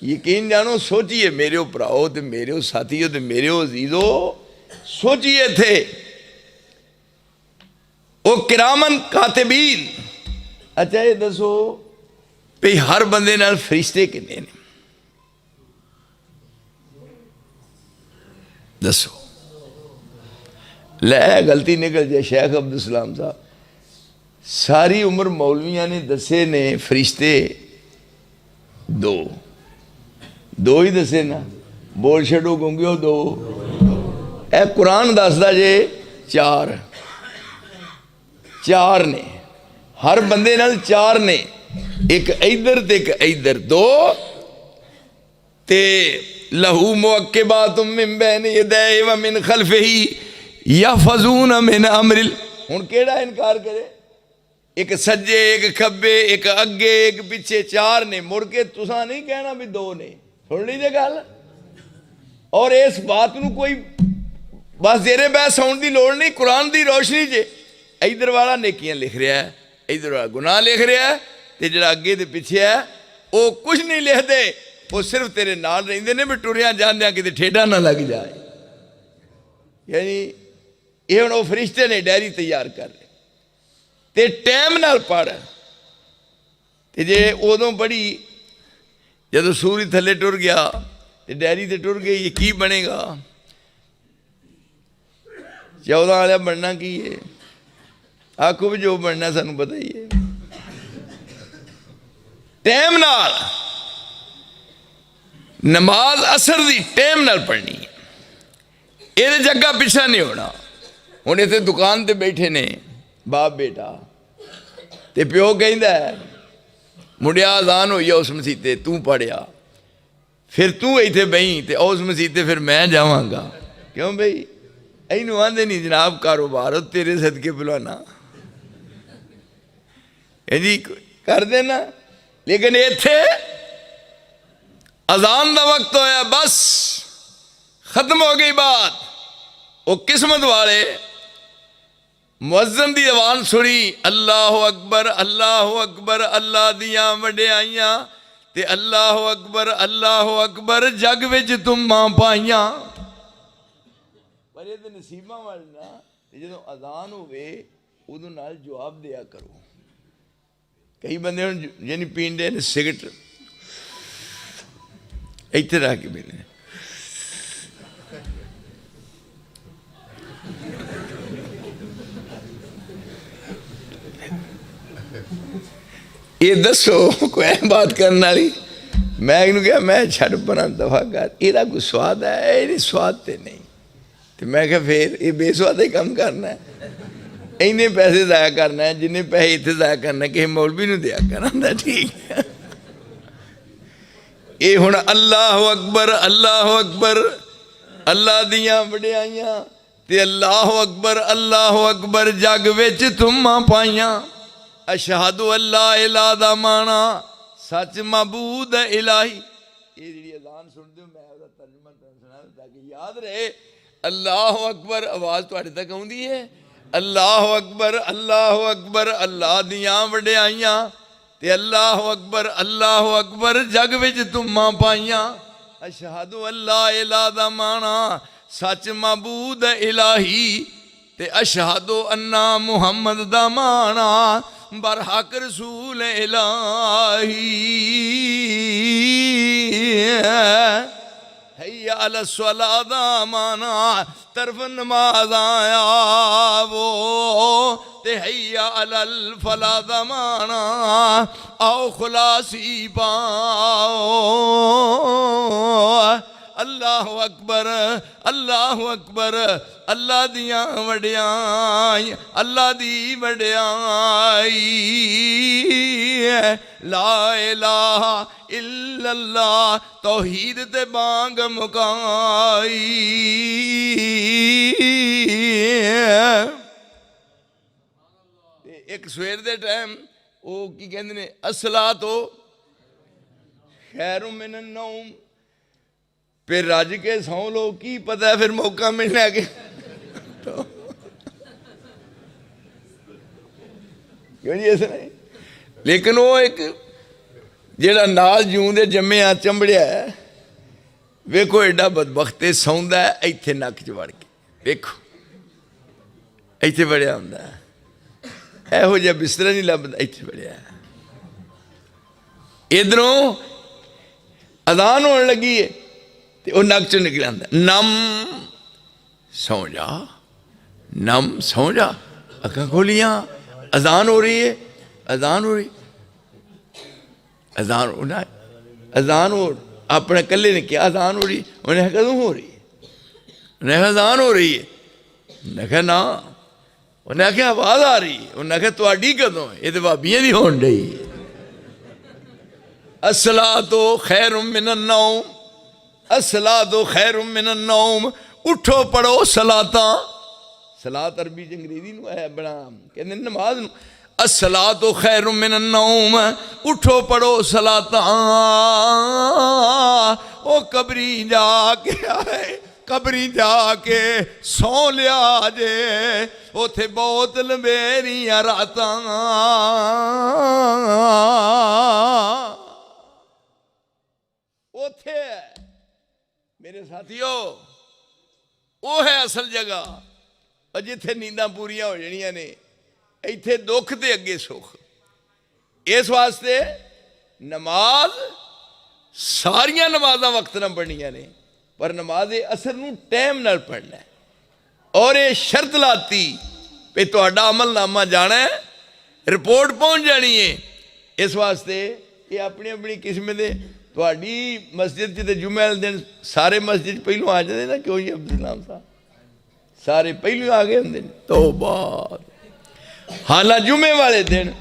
यकीन जानो सोचिए मेरे भराओ तो मेरे साथियों तो मेरे अजीजो, सोचिए थे वो किरामन कातिबीन। अच्छा ये दसो भी हर बंदे नाल फरिश्ते किन्ने ने? दसो। लै गलती निकल जाए शेख अब्दुल सलाम साहब, सारी उम्र मौलवियां ने दसे ने फरिश्ते दो ही दसे ना, बोल छड़ो गूंगियो दो। ए कुरान दसदा जे चार ने, हर बंदे नाल चार ने, एक इधर ते एक इधर, दो ते लहू मुअक्किबातुम मिन बैन यदैहि व मिन खल्फिही यहफज़ून मिन अमरिल। हुण केड़ा इनकार करे? एक सज्जे, एक खब्बे, एक अगे, एक पिछे, चार ने। मुड़ के तुसा नहीं कहना भी दो ने। सुन लीजिए गल। और इस बात नूं कोई बस जेरे बहस होने की लोड़ नहीं। कुरान की रोशनी च इधर वाला नेकियां लिख रहा है, इधर वाला गुनाह लिख रहा है, तो जो अगे तो पिछे है वो कुछ नहीं लिखते, वो सिर्फ तेरे नाल रहिंदे ने भी टुरिया जांदियां किते ठेडा ना लग जाए। यानी ये हुण वो फरिश्ते ने डायरी तैयार कर ले ते टाइम नाल पढ़। ते जे उदों पढ़ी जदों सूरज थले टुर गया तो डायरी तो टुर गई, की बनेगा? 14 वाला बनना की है? आखो भी जो बनना सानू पता ही है। टाइम नाल नमाज असर दी टाइम नाल पढ़नी है, ये जगह पिछा नहीं होना। हुण इत्थे दुकान ते बैठे ने बाप बेटा, ते प्यो कहंदा है मुंडिया अजान होई उस मसीते तू पढ़िया, फिर तू इत्थे बही तो उस मसीते फिर मैं जावांगा। क्यों बई इनू आंदे नहीं जनाब कारोबार तेरे सदके बुलाना जी कर देना। लेकिन इत्थे अजान का वक्त होया, बस खत्म हो गई बात। वो किस्मत वाले मुअज्जिन दी आवाज़ सुनी, अल्लाह अकबर अल्लाह दियां वडियाइयां ते अल्लाह अकबर जग विच तुमा पाइयां। पर ये नसीबा वाले ना जो अजान होवे उदों नाल जवाब दिया करो। कई बंदे यानी पींदे ने सिगरेट इत्थे रख के पींदे, ये दसो कोई बात करने वाली। मैं इनू क्या मैं छड़ परा दफा कर, एदा कोई स्वाद है? ये स्वाद तो नहीं। तो मैं क्या फिर ये बेस्वाद ही काम करना है, इन्ने पैसे जाया करना है जिन्ने पैसे इतने जाया करना किसी मौलवी नूं दिया करना। ठीक है ये हुण अल्लाह अकबर अल्लाह दियां वडियाइयां ते अल्लाह अकबर जग विच तुमा पाइयां। अशहदु अल्ला इलाहा दा माना सच मबूद इलाही। ये जी अजान सुनते हो मैं उसका तर्जुमा सुना ताकि याद रहे। अल्लाह अकबर आवाज़ तुहाडे तक आउंदी है, अल्लाह अकबर अल्लाह दियां वडियाइयां ते अल्लाह अकबर जग विच तुमा पाइयां। अशहदु अल्ला इलाहा दा माना सच मबूद इलाही ते अशहदु अन्ना मुहम्मद दा माना बरहक रसूल इलाही। हैया अला स्वला दा माना तरफ नमाज आया वो ते हैया अलल फला दा माना आओ खुलासी पाओ। अल्लाह अकबर अल्लाह दियां वडियाई अल्लाह दी वडियाई। ला इलाहा इल्लल्लाह तौहीद ते बांग मुकाई। एक सवेर दे टाइम वो की कहते ने असला तो खैरुम मिनन नौम, फिर रज के सौ लो की पता है फिर मौका मिलना के क्यों जी ऐसा नहीं। लेकिन वो एक जेड़ा नाल जूंदे जम्मिया चंबड़िया है वेखो एडा बदबख्ते सौंदा है इत्थे नक च वड़ के वेखो इत्थे बड़िया हुंदा है, एहो जिहा बिस्तरा नहीं लभदा इत्थे बड़िया। इधरों अजान होने लगी है तो वह नक चो निकल आंदा नम सौ जा नम सौ जा। अखां खोलियां अजान हो रही है अजान हो अपने कल्ले ने क्या अजान हो रही? उन्हें कदों हो रही है? उन्हें अजान हो रही है। उन्हें कहा ना, उन्हें आख्या आवाज आ रही है। उन्हें आख्या तुहाडी कदों है? ये तो भाबियां दी होण डई। अस्सलातु खैरुम मिनन नौम अस्सलातु खैरुम मिनन नौम। उठो पढ़ो सलाता। सलात अरबी च अंग्रेजी नूं है बड़ा कहंदे नमाज नूं। अस्सलातु खैरुम मिनन नौम उठो पढ़ो सलाता। ओ कबरी जाके आए कबरी जाके सौ लिया जे उथे बहुत लंबेरियां रातां। उथे मेरे साथियों वो है असल जगह और जिथे नींदा पूरियां हो जानियां ने। इत्थे दुख ते अगे सुख। इस वास्ते नमाज सारियां नमाज़ां वक्त न पढ़नियां ने पर नमाज असर नूं टाइम नाल पढ़ना है। और ये शर्त लाती भी तुहाडा अमलनामा जाना है रिपोर्ट पहुँच जानी है। इस वास्ते ये अपनी अपनी किस्म दे तुहाडी मस्जिद च जुम्मे वाले दिन सारे मस्जिद पहलू आ जाते ना। क्यों जी अब्दुल सलाम साहब सारे पहलू आ गए होंगे तो बाद। हालां जुम्मे वाले दिन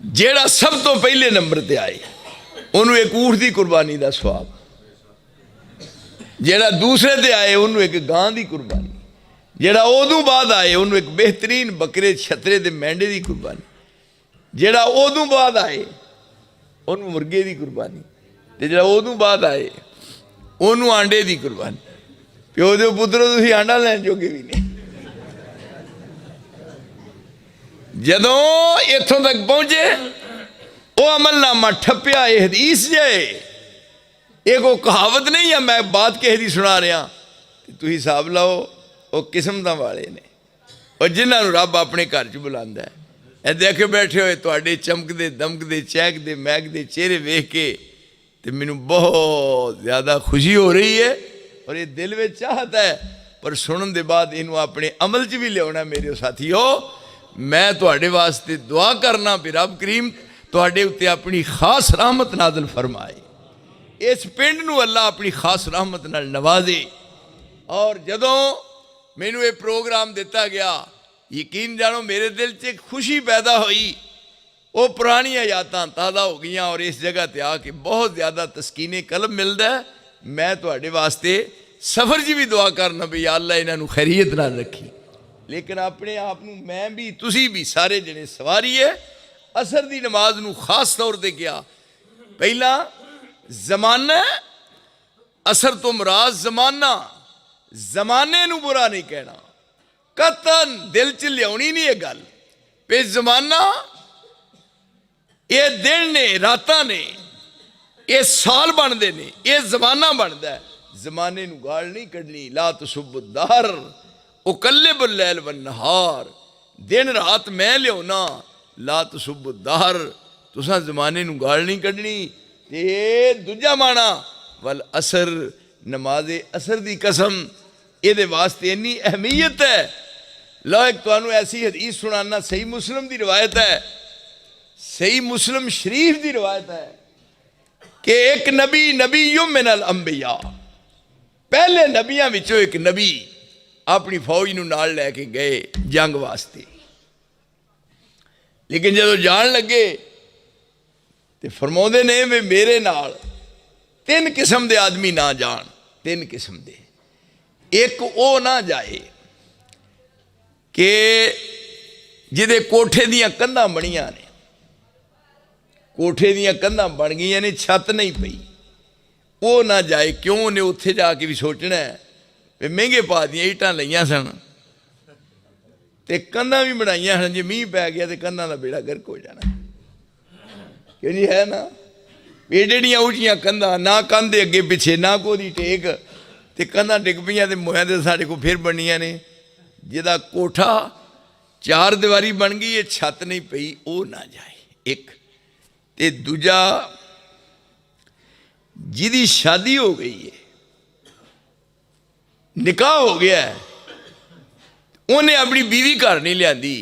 जेड़ा सब तो पहले नंबर ते आए उन्होंने एक ऊठ की कुर्बानी का स्वाब, जेड़ा दूसरे ते आए उन्होंने एक गां की कुर्बानी, जेड़ा उदों बाद आए उन्होंने एक बेहतरीन बकरे छतरे ते मेंढे की कुर्बानी, जेड़ा उदों बाद आए उन्होंने मुर्गे की कुर्बानी, ते जेड़ा उदों बाद आए उन्होंने आंडे की कुर्बानी। प्यो दे पुत्रो तुसीं आंडा लैन जोगे भी नहीं। जदों इत्थों तक पहुंचे वो अमलनामा ठप्पिया। ये हदीस जे ये कोई कहावत नहीं है, मैं बात किसी की सुना रहा। तुसीं हिसाब लाओ वो किस्मतां वाले ने और जिन्होंने रब अपने घर च बुलांदा है। ए देखे बैठे हुए तुहाडे चमकदे दमकदे चहकदे महकदे चेहरे वेख के तो मैनू बहुत ज़्यादा खुशी हो रही है और ये दिल में चाहता है, पर सुनने के बाद इनू अपने अमल च भी लिया। मेरे साथियों, मैं तुहाडे वास्ते दुआ करना भी रब करीम तुहाडे उत्ते अपनी खास रहमत नाज़िल फरमाए, इस पिंड नू अल्लाह अपनी खास रहमत नाल नवाजे। और जदों मैनू ये प्रोग्राम दिता गया, यकीन जानो मेरे दिल च एक खुशी पैदा हुई। वो पुरानियां यादां ताज़ा हो गई और इस जगह पर आके बहुत ज़्यादा तस्कीने कलब मिलता है। मैं तुहाडे वास्ते सफ़र च भी दुआ करना भी अल्लाह इन्हों खैरियत नाल रखी, लेकिन अपने आप नू मैं भी तुसी भी सारे जने सवारी है। असर की नमाज नू खास तौर पर किया। पहला जमाना, असर तो मुराद जमाना, जमाने नू बुरा नहीं कहना, कतन दिल च लियानी नहीं ये गल पे जमाना ये दिन ने रातां ने ये साल बनते ने, ये जमाना बनता है। जमाने नू गाल नहीं कढ़नी। ला तसुब्बुद्दहर उकल्लिबुल लैल वन नहार, दिन रात मैं लियाना। ला तसुब्बुद्दहर, तुसां जमाने नू गाल नहीं कढ़नी। ते दूजा माना वल असर, नमाजे असर की कसम, ये वास्ते इन्नी अहमियत है। लो एक तुहानू ऐसी हदीस सुनाना, सही मुस्लिम की रिवायत है, सही मुस्लिम शरीफ की रिवायत है कि एक नबी, नबी मिनल अंबिया, पहले नबियां विचों एक नबी अपनी फौज नू नाल लैके गए जंग वास्ते। लेकिन जदों जान लगे तो फरमाउंदे ने भी मेरे नाल तीन किस्म के आदमी ना जान। तीन किस्म के, एक वो ना जाए कि जिदे कोठे दियां कंधां बनियां ने, कोठे दियां कंधां बन गई ने, छत नहीं पई, वो ना जाए। क्यों? उन्हें उत्थे जाके भी सोचना है भी महंगे पा दियां ईटां लईयां सन ते कंधां भी बनाइयां सन, जे मींह पै गया तो कंधां दा बेड़ा गर्क हो जाना। क्यों जी, है ना? एडियां ऊंचियां कंधां, ना कंध अगे पिछे ना कोई टेक, ते कंधां डिग पईयां ते मोया ते साढ़े को फिर बनियां ने। जिहदा कोठा चार दीवारी बन गई है, छत नहीं पई, वो ना जाए एक। ते दूजा जिहदी शादी हो गई है, निकाह हो गया है, उन्हें अपनी बीवी घर नहीं लियांदी,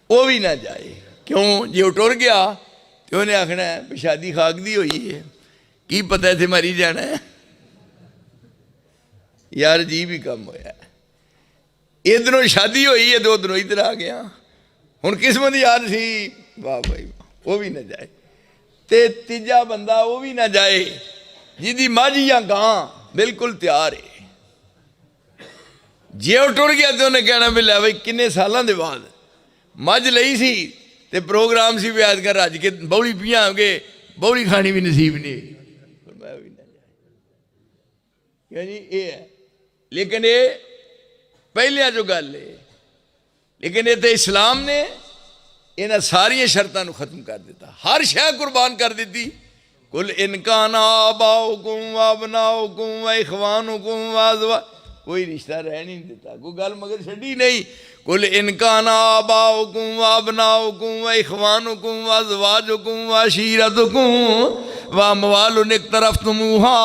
वो भी ना जाए। क्यों? जे वो टुर गया तो उन्हें आखना है भी शादी खाक दी हुई है, की पता इत्थे मरी जाना है। यार जी भी कम होया, इधरों शादी हुई है तो उधरों इधर आ गया। हुण किस्मत यार सी, वाह भाई वाह, वो भी ना जाए। ते तीजा बंदा वो भी ना जाए जिहदी मझ या गां बिल्कुल तैयार है। जे वो टुर गया तो उन्हें कहना भी लै भाई किन्ने सालों के बाद मझ लई सी ते प्रोग्राम सी भी कर रज के बौली पियागे, बौली खानी भी नसीब नहीं। मैं भी ना जाए, यानी ये है। लेकिन ये पहलिया जो गल है, लेकिन ये तो इस्लाम ने इन्हें सारिया शर्तों खत्म कर दिता, हर शह कुर्बान कर दी। कुल इनकाना आबाउकुम व अबनाउकुम व इखवानुकुम व अज़वा, कोई रिश्ता रह नहीं देता, कोई गल मगर छड़ी नहीं। कुल इनकाना आबाउकुम व अबनाउकुम व इखवानुकुम व अज़वाजुकुम व अशीरतुकुम व अमवालुन इक़्तरफ़्तुमूहा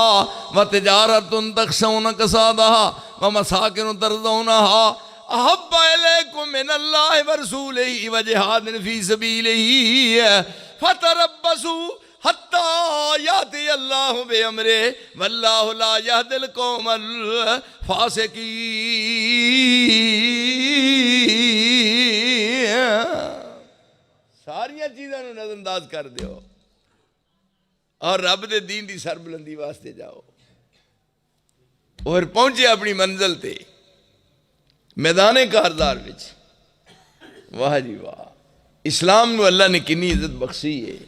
व तिजारतुन तख़शौन कसादहा व मसाकिन तर्ज़ौनहा अहब्बा इलैकुम मिनल्लाहि व रसूलिही व जिहादिन फ़ी सबीलिही फ़तरब्बसू हत्ता याति अल्लाहु बिअम्रे वल्लाहु ला यहदिल कौमल फासिकीन। सारिया सारिया चीज़ों को नज़रअंदाज कर दो और रब दे दीन की सरबुलंदी वास्ते जाओ। और पहुंचे अपनी मंजिल ते मैदान कारदार विच। वाह जी वाह, इस्लाम नूं अल्लाह ने कितनी इज्जत बख्शी है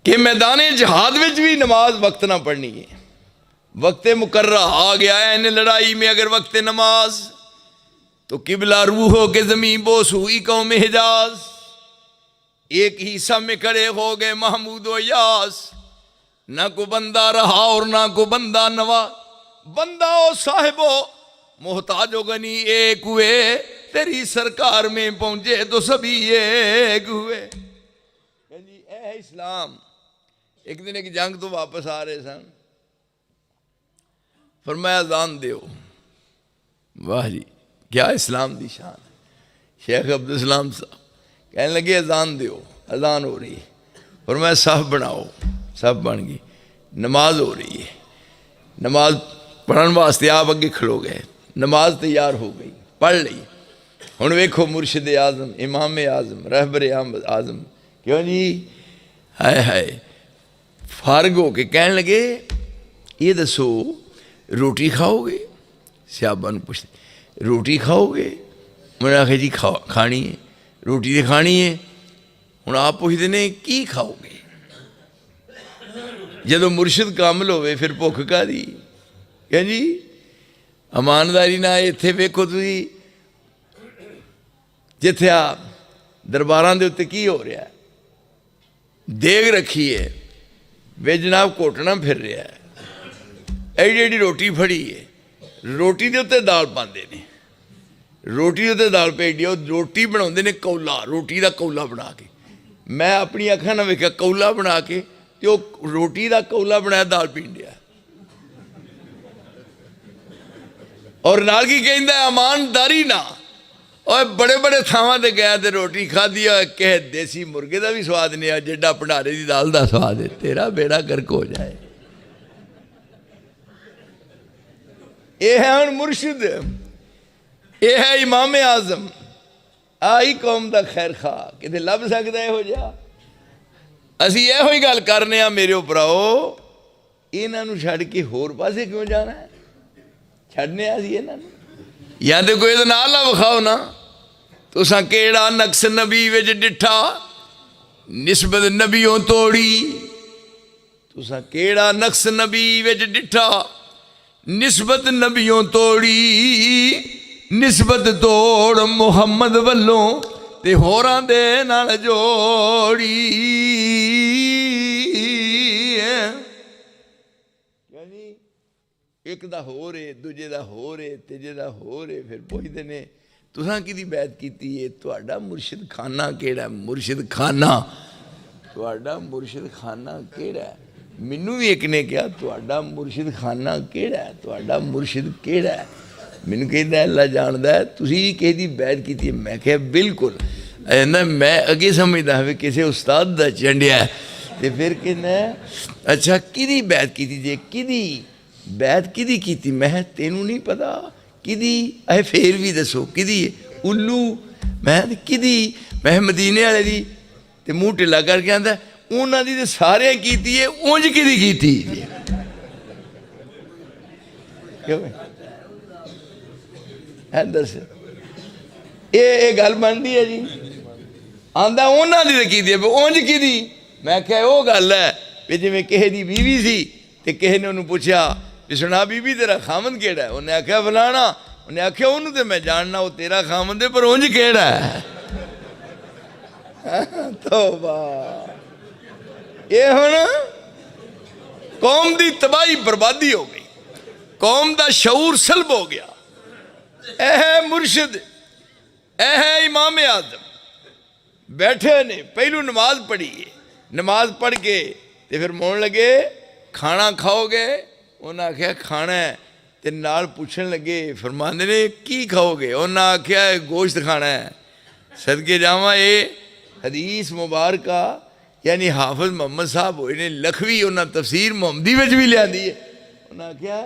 कि मैदान जहाद विच भी नमाज वक्त ना पढ़नी है। वक्त मुकर्रा आ गया है इन लड़ाई में अगर वक्त नमाज, तो किबला रू हो के जमीन बोस हुई कौम हिजाज। एक ही सब में खड़े हो गए महमूद व यास, ना को बंदा रहा और ना को बंदा नवा। बंदा ओ साहिबो मोहताज हो गनी एक हुए, तेरी सरकार में पहुंचे तो सभी एक हुए। जी ए इस्लाम। एक दिन एक जंग तो वापस आ रहे सन, फरमाया अजान दो। वाह जी, क्या इस्लाम की शान। शेख अब्दुल सलाम साहब कहने लगे अजान दो, अजान हो रही है। फरमाया साहब बनाओ, सब बन गई। नमाज हो रही है, नमाज पढ़ने वास्ते आप अगे खलो गए, नमाज तैयार हो गई, पढ़ ली। हुण वेखो मुर्शिद आजम, इमाम आजम, रहबर आजम क्यों जी, हाय हाय फारग हो के कहने लगे ये दसो रोटी खाओगे? सियाबा नूं पुछदे रोटी खाओगे? उन्हें आखिया जी खानी है, रोटी तो खानी है। हुण आप पुछदे ने की खाओगे? जदों मुर्शिद कामिल होवे फिर भुख कादी। क्या जी ईमानदारी ना इत्थे वेखो तुसीं जिथे आ दरबारां दे उत्ते की हो रहा है, देग रखी है वे जनाब घोटना फिर रहा है, एडी एडी रोटी फड़ी है, रोटी के उत्ते दाल पाते ने, रोटी के उत्ते दाल पेडी, रोटी बनाते ने कौला, रोटी का कौला बना के। मैं अपनी अखा ना वेख्या कौला बना के, तो रोटी का कौला बनाया दाल पीन दिया। और नाल की कहता ईमानदारी ना, और बड़े बड़े थावां ते गया तो रोटी खाधी कह देसी मुर्गे का भी स्वाद नहीं आ जिड्डा भंडारे की दाल का स्वाद है। तेरा बेड़ा गर्क हो जाए। यह है हुण मुर्शिद, यह है इमाम आजम, आई कौम का खैर खा किते लभ सकता है हो जा। असी यो ही गल करने मेरे भराओ, इन्हों छड़ के होर पासे क्यों जाना है? छड़ने इन्हों या तो कोई नाल ना विखाओ ना, तुसा केड़ा नक्स नबी विच डिठा निस्बत नबियों तोड़ी। तुसा केड़ा नक्स नबी विच डिठा निस्बत नबियों तोड़ी। निस्बत तोड़ मुहम्मद वल्लों ते होरां दे नाल जोड़ी। एक दा हो रहे, दूजे दा हो रहे, तीजे दा हो रहे, फिर पुछदे ने तुसां किहदी बैत कीती है? तुहाडा मुर्शिद खाना केड़ा? मुर्शिद खाना तुहाडा मुर्शिद खाना केड़ा? मैनू भी एक ने कहा तुहाडा मुर्शिद खाना केड़ा? तुहाडा मुर्शिद केड़ा? मैनू कहता अल्लाह जानदा है, तुसीं भी किहदी बैत कीती है? मैं कहा बिल्कुल। कहंदा मैं अगे समझदा वे किसी उस्ताद दा चंडिया, ते फिर कहना अच्छा किहदी बैत कीती जे? किहदी बैत किहदी कीती? मैं तेनू नहीं पता किहदी? अहे फिर भी दसो किहदी? उल्लू। मैं किहदी? मैं मदीने वाले दी। ते मूँह ढिला करके आंदा उन्हां दी ते सारे कीती है, उंज किहदी कीती? क्यों है दस ये गल बनती है जी? आंदा उन्हां दी ते कीती है, उंज किहदी? मैं क्या वो गल है भी जिवें किसी दी बीवी सी ते किसी ने उन्होंने पूछा भी सुना बीबी तेरा खामन केड़ा है? उन्हें आख्या फलाना। उन्हें आख्या उन्होंने तो मैं जानना, वो तेरा खामन है पर उंज केड़ा है? तौबा। ये हुण कौम की तबाही बर्बादी हो गई, कौम का शऊर सलब हो गया। यह मुर्शिद, यह इमाम आजम बैठे ने, पहलू नमाज पढ़ी है, नमाज पढ़ के ते फिर मोड़ लगे खाना खाओगे? उन्हें आख्या खाना है, ते नाल पूछन लगे फरमांदे ने की खाओगे? उन्हें आख्या गोश्त खाना है। सदके जावा ये हदीस मुबारक यानी हाफिज मोहम्मद साहब होए ने लखवी, उन्हें तफसीर मुहम्मदी विच भी लियांदी है। उन्हें आख्या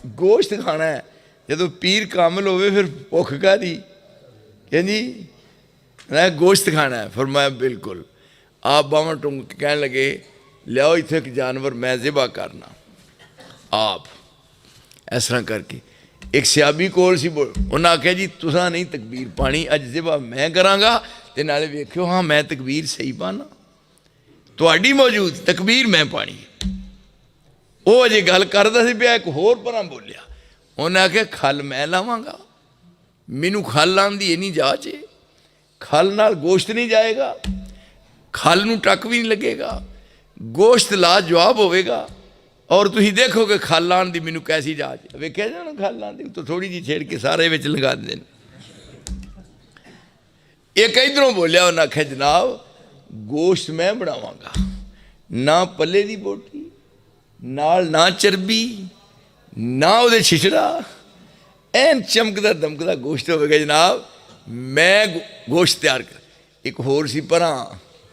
गोश्त खाना है, जदों पीर कामिल होवे फिर भुख कादी? कहंदी मैं गोश्त खाना है। फरमाया बिल्कुल। आप बावं टूंग के कहने लगे लियाओ इत्थे एक जानवर मैं ज़िबा करना। आप इस तरह करके एक सियाबी कोल सी उन्हें आख्या जी तुसा नहीं तकबीर पानी, अज ज़िबा मैं करांगा ते नाले वेख्यो हाँ मैं तकबीर सही पाना, तुहाडी मौजूद तकबीर मैं पानी। वो अजे गल करदा सी पिया, एक होर परां बोलिया। उन्हें आख्या खल मैं लावांगा, मैनू खल लाने दी इन्नी जाच है, खल नाल गोश्त नहीं जाएगा, खल नूं टक भी नहीं लगेगा, गोश्त ला जवाब होवेगा। और तुसीं देखोगे खल लाने दी मैनू कैसी जाच है। वेख्या जाना खल लाने दी तो थोड़ी जी छेड़ के सारे विच लगा देंदे ने। एक इधरों बोलिया, उन्हें आख्या जनाब गोश्त मैं बनावांगा, ना पल्ले दी बोटी नाल ना चरबी ना उहदे छिछड़ा, एन चमकदा दमकदा गोश्त होवेगा जनाब, मैं गोश्त तैयार कर। एक होर सी परां,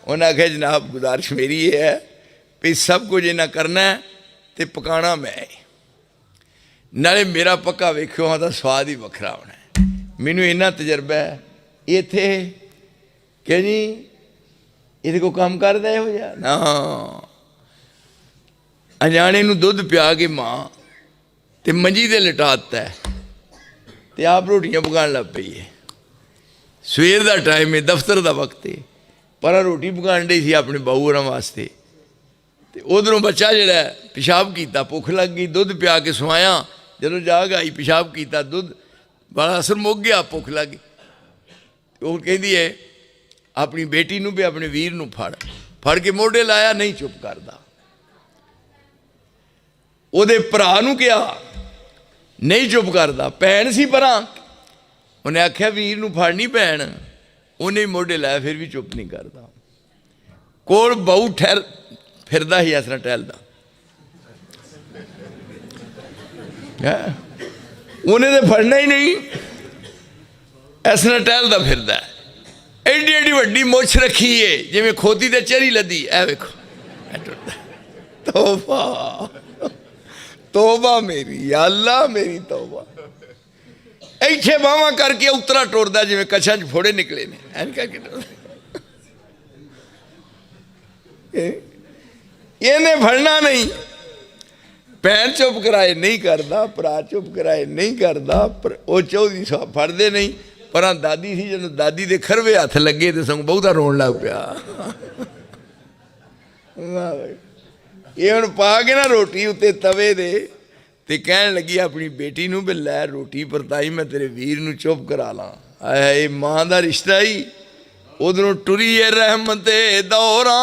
उन्हें आख्या जनाब गुजारिश मेरी ये है भी सब कुछ इन्हें करना है तो पकाना मैं, नाले मेरा पक्का वेख्यो हाँ तो स्वाद ही वखरा होना है। मैनू इन्ना तजर्बा है इत्थे कि जी ये को काम करदा हो जा ना। अजाने नूं दुध पिया के माँ ते मंजी ते लटाता है ते आप रोटियां पकान लग पई है। सवेर का टाइम है, दफ्तर का वक्त है, पर रोटी पकान डी सी अपने बहू होरां वास्ते। ते उधरों बच्चा जिहड़ा पेशाब किया, भुख लग गई, दुध पिया के सवाया, जदों जाग आई पेशाब किया, दुध बड़ा असर मुक गया, भुख लग गई। वो कहती है अपनी बेटी नूं भी अपने वीर नूं फड़ के मोढे लाया, नहीं चुप करदा। ਉਹਦੇ ਭਰਾ ਨੂੰ ਕਿਹਾ नहीं चुप करता, भैन सी परां, उन्हें आख्या वीर नूं फड़ नहीं भैन, उन्हें मोढे लाया फिर भी चुप नहीं करता। कोल बहु ठहर फिरदा ही इस तरह टहलदा, उन्हें तो फड़ना ही नहीं, इस तरह टहलदा फिरदा। एडी एडी वड्डी मुछ रखी है जिवें खोती ते चरी लदी, ऐ वेखो तौबा तौबा मेरी, या अल्लाह मेरी तौबा। इत्थे बाहवा करके उतरा टुरदा जिवें कच्छां च फोड़े निकले ने, ऐन करके इन्हें फड़ना नहीं, भैन चुप कराए नहीं करता, भरा चुप कराए नहीं करता, पर वो चौधरी साहब फड़ते नहीं। पर दादी सी, जदों दादी दे खरवे हथ लगे तो संग बहुता रोन लग पिया। ये हुण पा के ना रोटी उत्ते तवे दे ते कहन लगी अपनी बेटी नूं भी लै रोटी परताई, मैं तेरे वीर नूं चुप करा ला। आए मां दा रिश्ता ही। उधरों टुरी है रहमते दौरा,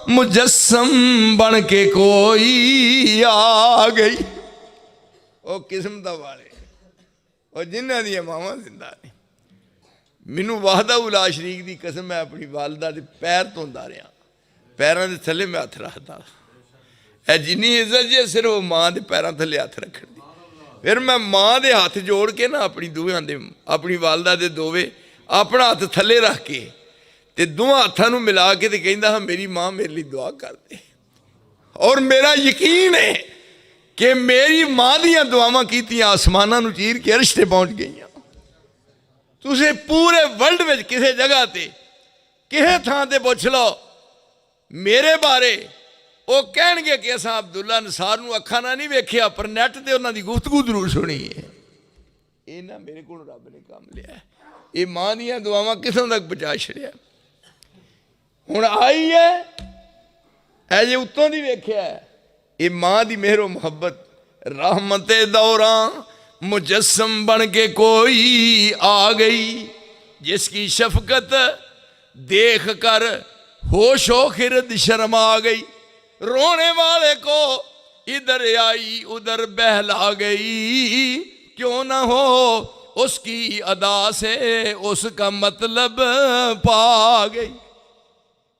मुजस्सम बन के कोई आ गई। वो किस्मत वाले और जिन्हां दी मावां जिंदा ने। मैनू वाहदा उला शरीक की कसम, मैं अपनी वालदा के पैर धोंदा रहा, पैरों के थले मैं हथ रखता। ए जिन्नी इज्जत जे सिर्फ वो माँ के पैरों थले हथ रखण दी। फिर मैं माँ के हथ जोड़ के ना अपनी दोवें दे, अपनी वालदा के दोवे अपना हथ थले रख के ते दोवां हत्थां नूं मिला के ते कहंदा हाँ मेरी माँ मेरे लिए दुआ कर दे। और मेरा यकीन है कि मेरी माँ दीयां दुआवां कीतियां आसमानां नूं चीर के अरश ते पहुँच गईयां। तुसीं पूरे वर्ल्ड में किसी जगह ते किसी थां ते पुछ लो मेरे बारे, वो कहणगे कि असां अब्दुल्ला नसार नूं अखां नाल नहीं वेखिया, पर नैट ते उन्हां दी गुफ्तगू जरूर सुनी है। ये ना मेरे को रब ने काम लिया, ये मां दीयां दुआवां किथों तक पहुँचा छड़िया। हुण आई है अजे उत्तों दी वेख्या, ये मां दी मेहरो मुहब्बत। रहमते दौरा मुजस्सम बन के कोई आ गई, जिसकी शफकत देख कर होशो खिरद शर्म आ गई। रोने वाले को इधर आई उधर बहला गई, क्यों ना हो उसकी अदा से उसका मतलब पा गई।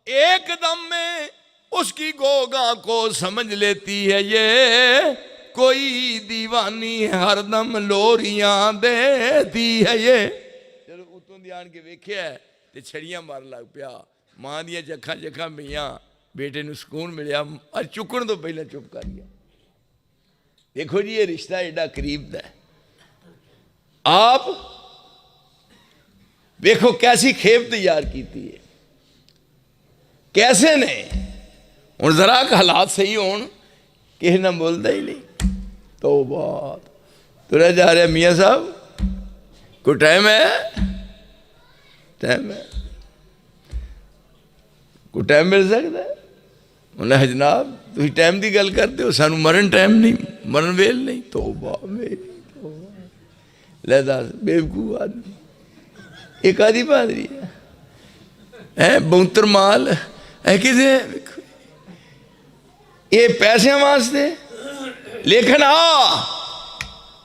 एकदम में उसकी गोगा को समझ लेती है ये, कोई दीवानी हरदम लोरियां देती है ये। चलो उतों दी आन के वेख्या ते छड़ियां मार लग पिया। मां दियां जखा जखा पईयां, बेटे नूं सुकून मिलिया, और चुकण तो पहले चुप कर गया। देखो जी ये रिश्ता एडा करीब दा है। आप वेखो कैसी खेप तैयार की है, कैसे ने। हुण जरा हालात सही होण, किसी ना बोलता ही नहीं। तो बात तुरा जा रहा मियाँ साहब, कोई टाइम है? टाइम है, कोई टाइम मिल सकता है? उन्हें जनाब तुम टाइम की गल करते हो, सानू मरण टाइम नहीं, मरण वेल नहीं। तो मेरी ले दस बेवकूफ आदमी, एक आदि बहादरी है बौंतर माल है किसे। ये पैसे वास्ते, लेकिन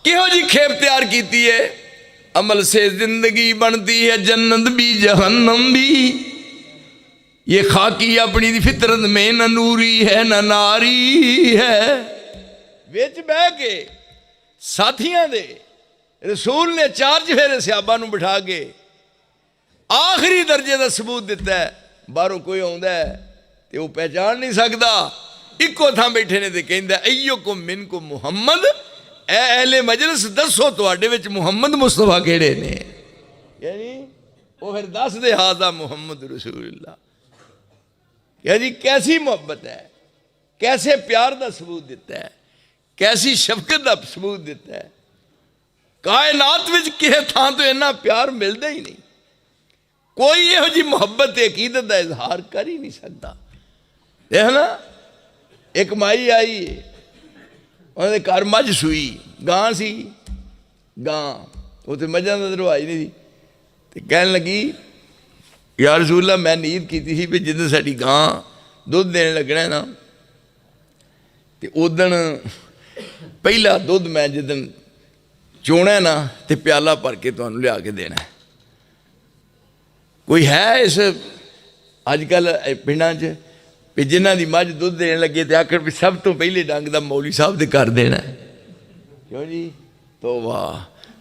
किहो जी खेप तैयार की है। अमल से जिंदगी बनती है जन्नत भी जहन्नम भी। ये खाकी अपनी फितरत में न नूरी है न नारी है। विच बह के साथियां दे रसूल ने 4 चफेरे सियाबा नूं बिठा के आखिरी दर्जे का सबूत दिता है। बाहरों कोई आउंदा है ते वो पहचान नहीं सकता, इको थां बैठे ने ते कहंदा अय्युकुम मिनकुम मुहम्मद। ए अहले मजलिस दसो तुहाडे विच मुहम्मद मुस्तफा किहड़े ने। यानी वो फिर दस दे हाज़ा मुहम्मद रसूलुल्लाह। क्या जी कैसी मोहब्बत है, कैसे प्यार का सबूत दिता है, कैसी शफकत का सबूत दिता है। कायनात विच किसे थां तो इन्ना प्यार मिलता ही नहीं। कोई इहो जी मुहब्बत अकीदत का इजहार कर ही नहीं सकता। देख ना, एक माई आई, उन्होंने घर मझ सूई, गां सी, गां उत्थे मझां दा दरवाज नहीं थी। तो कहन लगी या रसूलल्लाह मैं नीयत की थी भी जिदन साडी गां दुध देने लगना ना, तो उदन पहला दुध मैं जिदन चोना ना तो प्याला भर के तुहानू लिया के देना है। कोई है इस अजकल पिंडां च भी जिन्हां दी मझ दुध देने लगे तो आखिर भी सब तो पहले डंग दा मौलवी साहब दे कर देना है। क्यों जी? तो वाह,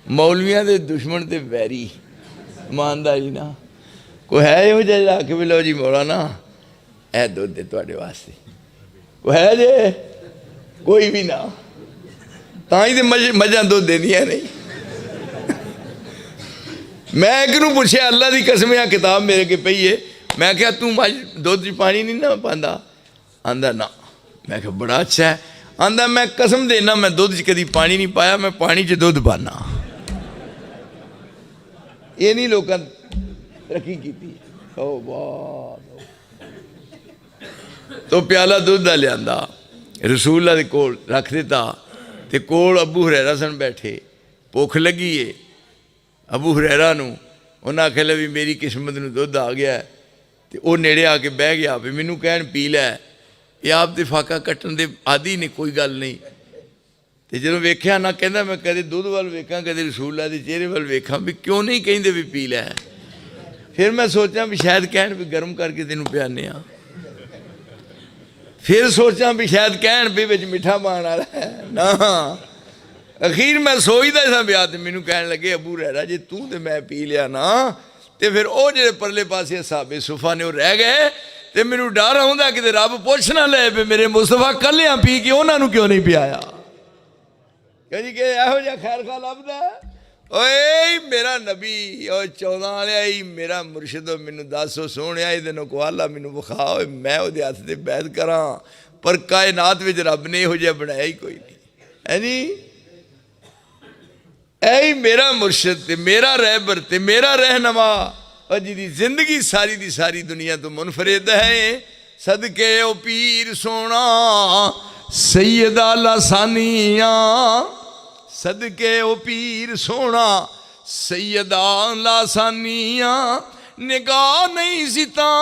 मौलवियां दे दुश्मन ते वैरी, ईमानदारी ना। कोई है इहो जिहा आखे भी लो जी मौलाना ए दुध दे तुहाडे वास्ते, कोई है जे? कोई भी ना। तां ही तो मझां दुध देंदियां नहीं। मैं एक नूं पुछया, अल्लाह की कसम आ किताब मेरे के पई है, मैं क्या तू मझ दुध च पानी नहीं ना पांदा? आंदा ना। मैं क्या बड़ा अच्छा है। आंदा मैं कसम देना मैं दुध च कभी पानी नहीं पाया, मैं पानी च दुध पाना। ये नहीं लोगों तरक्की की। तो प्याला दुध का लिया रसूल दे कोल रख दिता, ते कोल अबू हुरैरा सन बैठे, भुख लगी है। अबू हुरैरा नूं उन्हें आख्या भी मेरी किस्मत नूं दुध आ गया है। तो वह नेड़े आके बह गया भी मैनू कहन पी लै। ये आप दे फाका कट्टन दे आदि ने, कोई गल नहीं। तो जो वेख्या ना कहता मैं कदे दुध वाल वेखा कदे रसूल के चेहरे वाल वेखा भी क्यों नहीं कहिंदे भी पी लै। फिर मैं सोचा भी शायद कहन भी गर्म करके तेनों पियाने आ। फिर सोचा भी शायद कहन भी विच मिठा पाण वाला है ना। अखीर मैं सोचता था ब्याह तो मैनू कहन लगे अबू हुरैरा जे तू तो मैं पी लिया ना, तो फिर वो जो परले पासे साहबे सुफा ने रह गए। तो मैनू डर आउंदा कि रब पुछ ना ले भी मेरे मुस्तफा कलियां पी के उन्होंने क्यों नहीं पियाया। कहीं कि यहो जिहा खैर खा लभदा ओए मेरा नबी ओ 14 वाले ही मेरा मुर्शिदो मैनू दसो सोहणिया ये दिनों को अल्लाह मैनू विखा मैं उहदे हथ ते बैत करा। पर कायनात विच रब ने इहो जिहा बनाया ही कोई नहीं है जी। ऐ मेरा मुर्शिद ते मेरा रहबर ते मेरा रहनमा और जिहदी जिंदगी सारी दी सारी दुनिया तो मुनफरिद है। सदके ओ पीर सोना सैयदा लासानिया, सदके ओ पीर सोना सैयदा लासानिया। निगाह नहीं सिता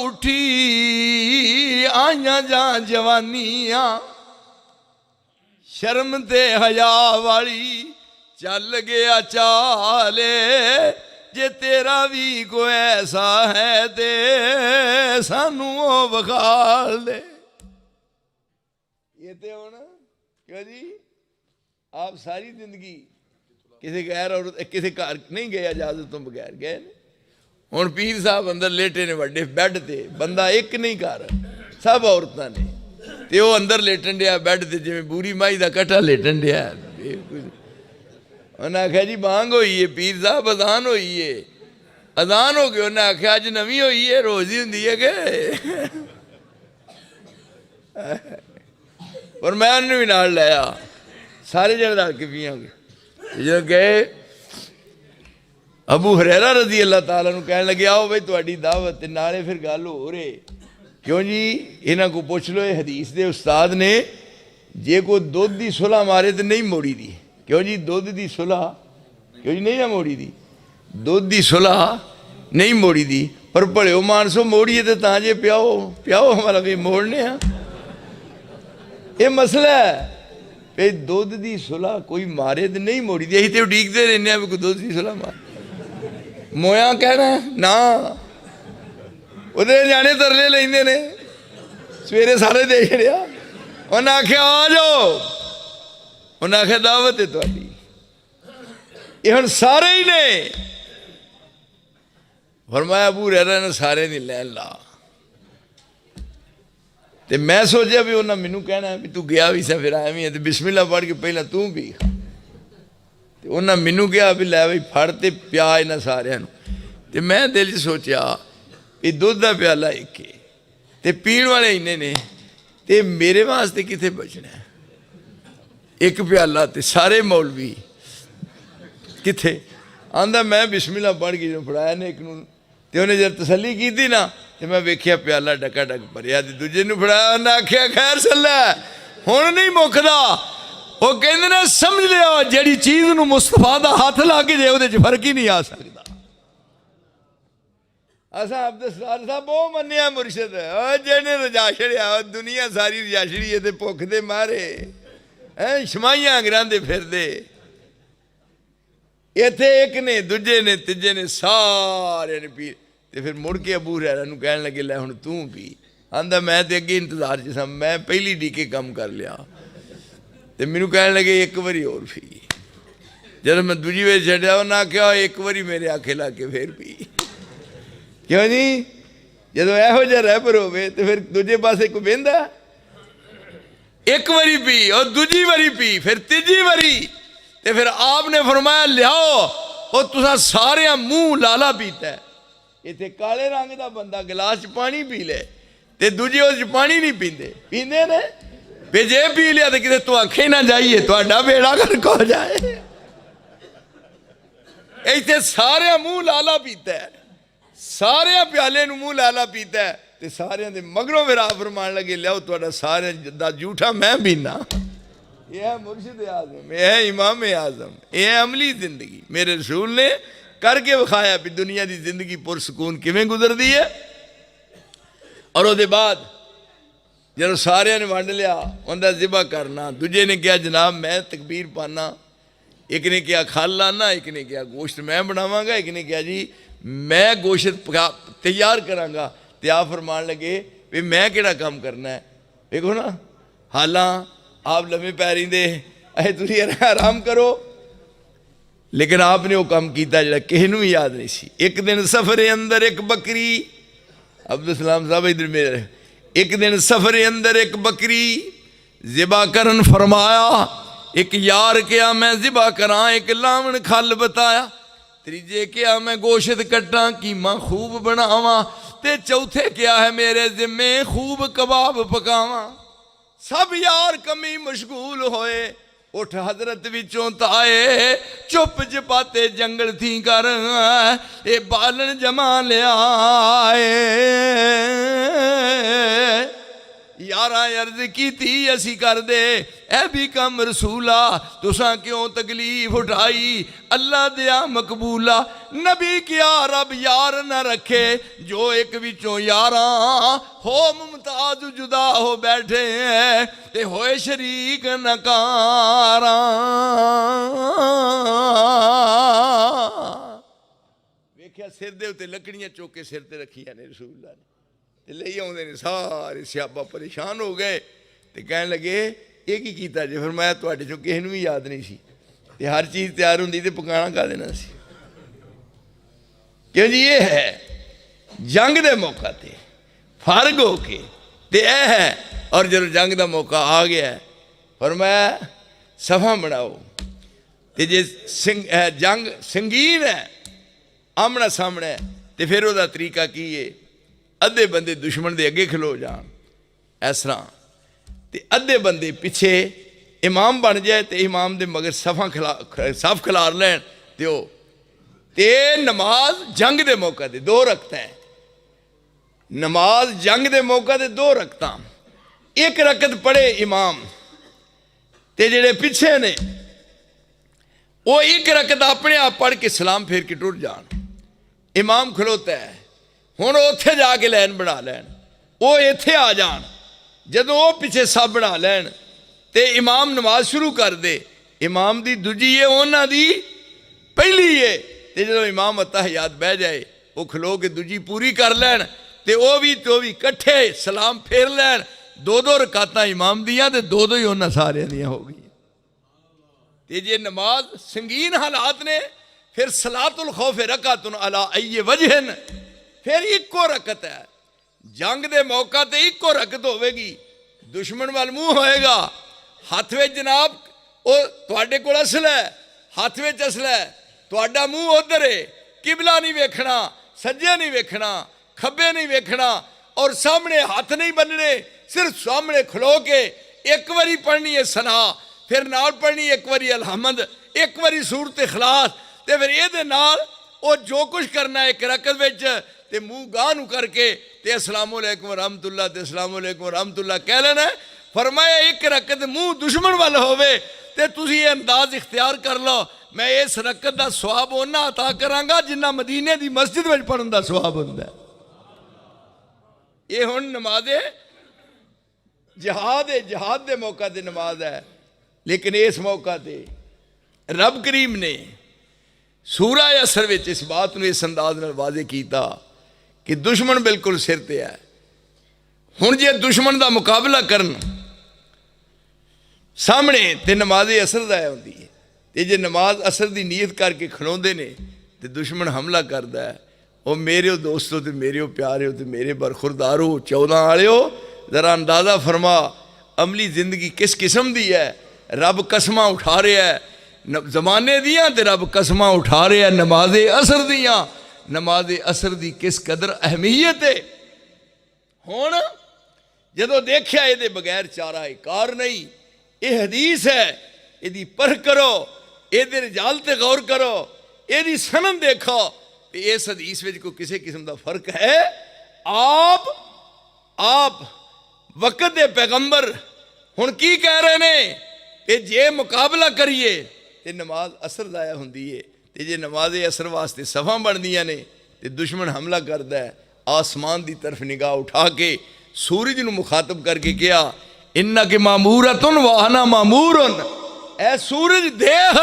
उठी आइया जा जवानिया, शर्म ते हया वाली चल गया चाले। जे तेरा भी कोई ऐसा है ते सानू बखाल दे। ये ते होना क्यों जी? आप सारी जिंदगी किसी गैर औरत किसी घर नहीं गए इजाजत तो बगैर गए। हुण पीर साहब अंदर लेटे ने वड्डे बैड ते, बंदा एक नहीं घर सब औरतां ने, ते वो अंदर लेटन दिया बैड ते जिवें बूरी माई दा कट्ठा लेटन दिया। उन्हें आख्या जी बांग होई है, पीर साहब अजान होई है। अजान हो गई, उन्हें आख्या अज नवी हुई है, रोज ही होंगी है कि और मैं उन्हें भी नाल लाया, सारे जने रल के पियाँगे। जो गए अबू हुरैरा रज़ी अल्लाह ताला नूं कहण लगे आओ बई तुहाडी दावत, नाले फिर गल हो रही क्यों जी, इन्हां को पुछ लो, हदीस के उस्ताद ने जे कोई दुध की सुलह मारे तो नहीं मोड़ी दी। क्यों जी दुध की सुलह क्यों जी नहीं ना मोड़ी दी, दुध की सुलह नहीं मोड़ी दी, पर भलिओ मानसो मोड़िए तो ताजे प्याओ प्याओ हमारा भी मोड़ने ये मसला है भी दुध की सुलह कोई मारे तो नहीं मोड़ी दी। असीं तो उडीकते रहने भी कोई दुध की सुलह मार मोया कहना ना, उधर जाने तरले लेंदे ने, सवेरे सारे देख रहा, उन्हें आख्या आ जाओ, उन्हें आख्या दावत है तुहाडी। ये हुण सारे ही ने फरमाया अबू हुरैरा ने सारे दी लैन ला। ते मैं सोचा भी उन्हें मैनू कहना भी तू गया भी सा फिर आया भी है तो बिस्मिल्लाह पढ़ के पहला तू पी। तो उन्हें मैनू कहा भी लै बई फड़ ते पिया इन्हां सारियां नूं। ते मैं दिल च सोचा भी दुध का प्याला एक है ते पीण वाले इन्ने ने ते मेरे वास्ते किथे बचना है, एक प्याला ते सारे मौलवी किथे। आंदा मैं बिस्मिल्लाह पढ़ के जो फड़ाया ने एक नूं ते उन्हें जब तसली की ना तो मैं वेख्या प्याला डका डक भरिया, ते दूजे नूं फड़ाया, उन्हें आख्या खैर सल्ला हुण नहीं मुकदा। वो कहंदे ने समझ लिया जिहड़ी चीज़ नूं मुस्तफा दा हथ लग जाए उहदे च फर्क ही नहीं आ सकदा। असा अब्दुल साहब बहुत मन्निया मुर्शद जिन्हें रजा छड़िया, दुनिया सारी रजा छड़ी है, भुख दे मारे हैं शमाइयां गिरांदे फिरदे। इत्थे एक ने दूजे ने तीजे ने सारे ने पी। ते फिर मुड़ के अबू हुरैरा नूं कहण लगे लै हुण तू पी। आंदा मैं तो अगे इंतजार च सा, मैं पहली डीके कम कर लिया। तो मैनू कहण लगे एक बारी होर पी। जब मैं दूजी बार छड्डिया उन्हें आख्या एक बारी मेरे आखे ला के फिर पी। क्यों जी जो यहो जिहा रहबर होवे तो फिर दूजे पासे कोई बहिंदा, एक बारी पी और दूजी बारी पी फिर तीजी बारी। तो फिर आपने फरमाया लियाओ और तुसा सारे मूँह लाला पीता है। इतने काले रंग का बंदा गिलास च पानी पी ले तो दूजे उस पानी नहीं पीते, पीते ने भी जे पी लिया तो कितने तुआखे ना जाइए तुहाडा बेड़ा गर्क हो जाए। इतने सारे मूँह लाला पीता है, सारे प्याले नूं मूँह लाला पीता है। तो सारे दे मगरों फिर आप फरमान लगे लियाओ तुहाडा सारे दा झूठा मैं पीना। यह है मुर्शिद आजम, यह है इमाम आजम, यह है अमली जिंदगी। मेरे रसूल ने करके विखाया भी दुनिया की जिंदगी पुरसकून किवें गुजरती है। और उसके बाद जो सारे ने वंड लिया उनका जिबा करना, दूजे ने कहा जनाब मैं तकबीर पाना, एक ने कहा खल लाना, एक ने कहा गोश्त मैं बनावांगा, एक ने कहा जी मैं गोश्त तैयार करांगा। तो आप फरमान लगे भी मैं किहड़ा काम करना है। देखो ना हालां आप लम्बे पैरी दे अहे तुसीं आराम करो, लेकिन आपने वो काम किया जिहड़ा किसी नूं भी याद नहीं सी। एक दिन सफरे अंदर एक बकरी, अब्दुल सलाम साहब इधर मेरे, एक दिन सफरे अंदर एक बकरी ज़िबा करन फरमाया। एक यार क्या मैं ज़िबा करा, एक लावण खल बताया, तीजे क्या मैं गोश्त कट्टा कीमा खूब बनावा, ते चौथे क्या है मेरे जिम्मे खूब कबाब पकावा। सब यार कमी मशगूल होए, उठ हजरत विचों ताए, चुप चपाते जंगल थी कर ए बालन जमा लिया। यारा अर्ज की थी असी कर दे ए भी कम रसूला, तुसा क्यों तकलीफ उठाई, अल्लाह दिया मकबूला। नबी क्या रब यार न रखे, जो एक विचों यारा हो मुमताज जुदा हो बैठे ते होए शरीक नकारा। वेख्या सिर दे उत्ते लकड़ियां चुक के सिर ते रखियां ने रसूलुल्लाह ने, ले आते ने सारे सियाबा परेशान हो गए। तो कह लगे ये की कीता जे, फिर मैं तुहाडे चों किसी नूं भी याद नहीं सी। ते हर चीज़ तैयार होंदी तो पकाना का देना सी। क्यों जी ये है जंग के मौका ते फर्क हो के ते यह है। और जो जंग का मौका आ गया और मैं सफा बनाओ, तो जे जंग संगीन है आमना सामना तो फिर वह तरीका की है, अद्धे बंदे दुश्मन के अगे खलो जान इस तरह, तो अद्धे बंदे पिछे इमाम बन जाए तो इमाम के मगर सफ खिलार लैन तो नमाज जंग के मौके ते 2 रकत है। नमाज जंग के मौके ते 2 रकत, 1 रकत पढ़े इमाम ते जेड़े पिछे ने वो 1 रकत अपने आप पढ़ के सलाम फेर के टुर जान। इमाम खलोता है, हुण उत्थे जाके लैन बना लैन, वो इत्थे आ जान, जदों वो पिछे सब बना लैन ते इमाम नमाज शुरू कर दे। इमाम दी दूजी है, उन्हां दी पहली है, ते जदों इमाम अत्तहियात बह जाए वो खलो के दूजी पूरी कर लैन ते वो भी कट्ठे सलाम फेर लैन। 2-2 रकातां इमाम दियां ते 2-2 ही उन्हां सारियां दियां हो गई। ते जे नमाज संगीन हालात ने फिर सलातुल खौफ रकातुन अला अय्य वजहन, फिर 1 रकत है। जंग दे मौका ते 1 रकत होवेगी, दुश्मन वाल मुंह होएगा, हाथ में जनाब वो तुहाडे कोल असला है, हाथ में असला है, तुहाडा मुंह उधर है, किबला नहीं वेखना, सज्जे नहीं वेखना, खब्बे नहीं वेखना, और सामने हाथ नहीं बनने, सिर्फ सामने खलो के 1 बारी पढ़नी है सना, फिर नाल पढ़नी 1 बारी अलहमद, 1 बारी सूरत इखलास, ते फिर ये नाल वो जो कुछ करना है 1 रकत विच ते मुंह गाह नूं करके ते अस्सलाम वालेकुम रहमतुल्लाह ते अस्सलाम वालेकुम रहमतुल्लाह कह लेना। फरमाया 1 रकत मुंह दुश्मन वाल होवे ते तुसीं ये अंदाज इख्तियार कर लो, मैं इस रकत का सवाब उन्ना अता करांगा जिन्ना मदीने की मस्जिद में पढ़न का सवाब हुंदा है। ये हुण नमाज़े जिहाद है, जिहाद के मौका ते नमाज है, लेकिन इस मौका ते रब करीम ने सूरा असर विच इस बात को इस अंदाज नाल वाज़े कीता कि दुश्मन बिल्कुल सिर ते है। हुण जे दुश्मन का मुकाबला करन सामने तो नमाज असर ज़ाया होंदी है, ते जे नमाज असर की नीयत करके खलोंदे ने तो दुश्मन हमला करता है। वो मेरे दोस्तों तो मेरे प्यारे तो मेरे बरखुरदारो 14 वालियो, जरा अंदाज़ा फरमा अमली जिंदगी किस किस्म की है। रब कसमां उठा रहा है जमाने दियाँ, तो रब कसमां उठा रहा है नमाजे असर दियाँ। नमाजे असर की किस कदर अहमियत है। हुण जदों देखिया ये बगैर चारा कार नहीं, ये हदीस है, यदी परख करो, ये रिजाल ते गौर करो, यदी सनद देखो, तो इस हदीस में कोई किसी किस्म का फर्क है। आप वक़्त दे पैगंबर हुण की कह रहे ने कि जे मुकाबला करिए तो नमाज असर ज़ाया होंदी है, तो जे नमाज असर वास्ते सफ़ा बनदियां ने तो दुश्मन हमला करता है। आसमान की तरफ निगाह उठा के सूरज नूं मुखातब करके कहा इन्ना के मामूरतुन व अना मामूरुन, ऐ सूरज देख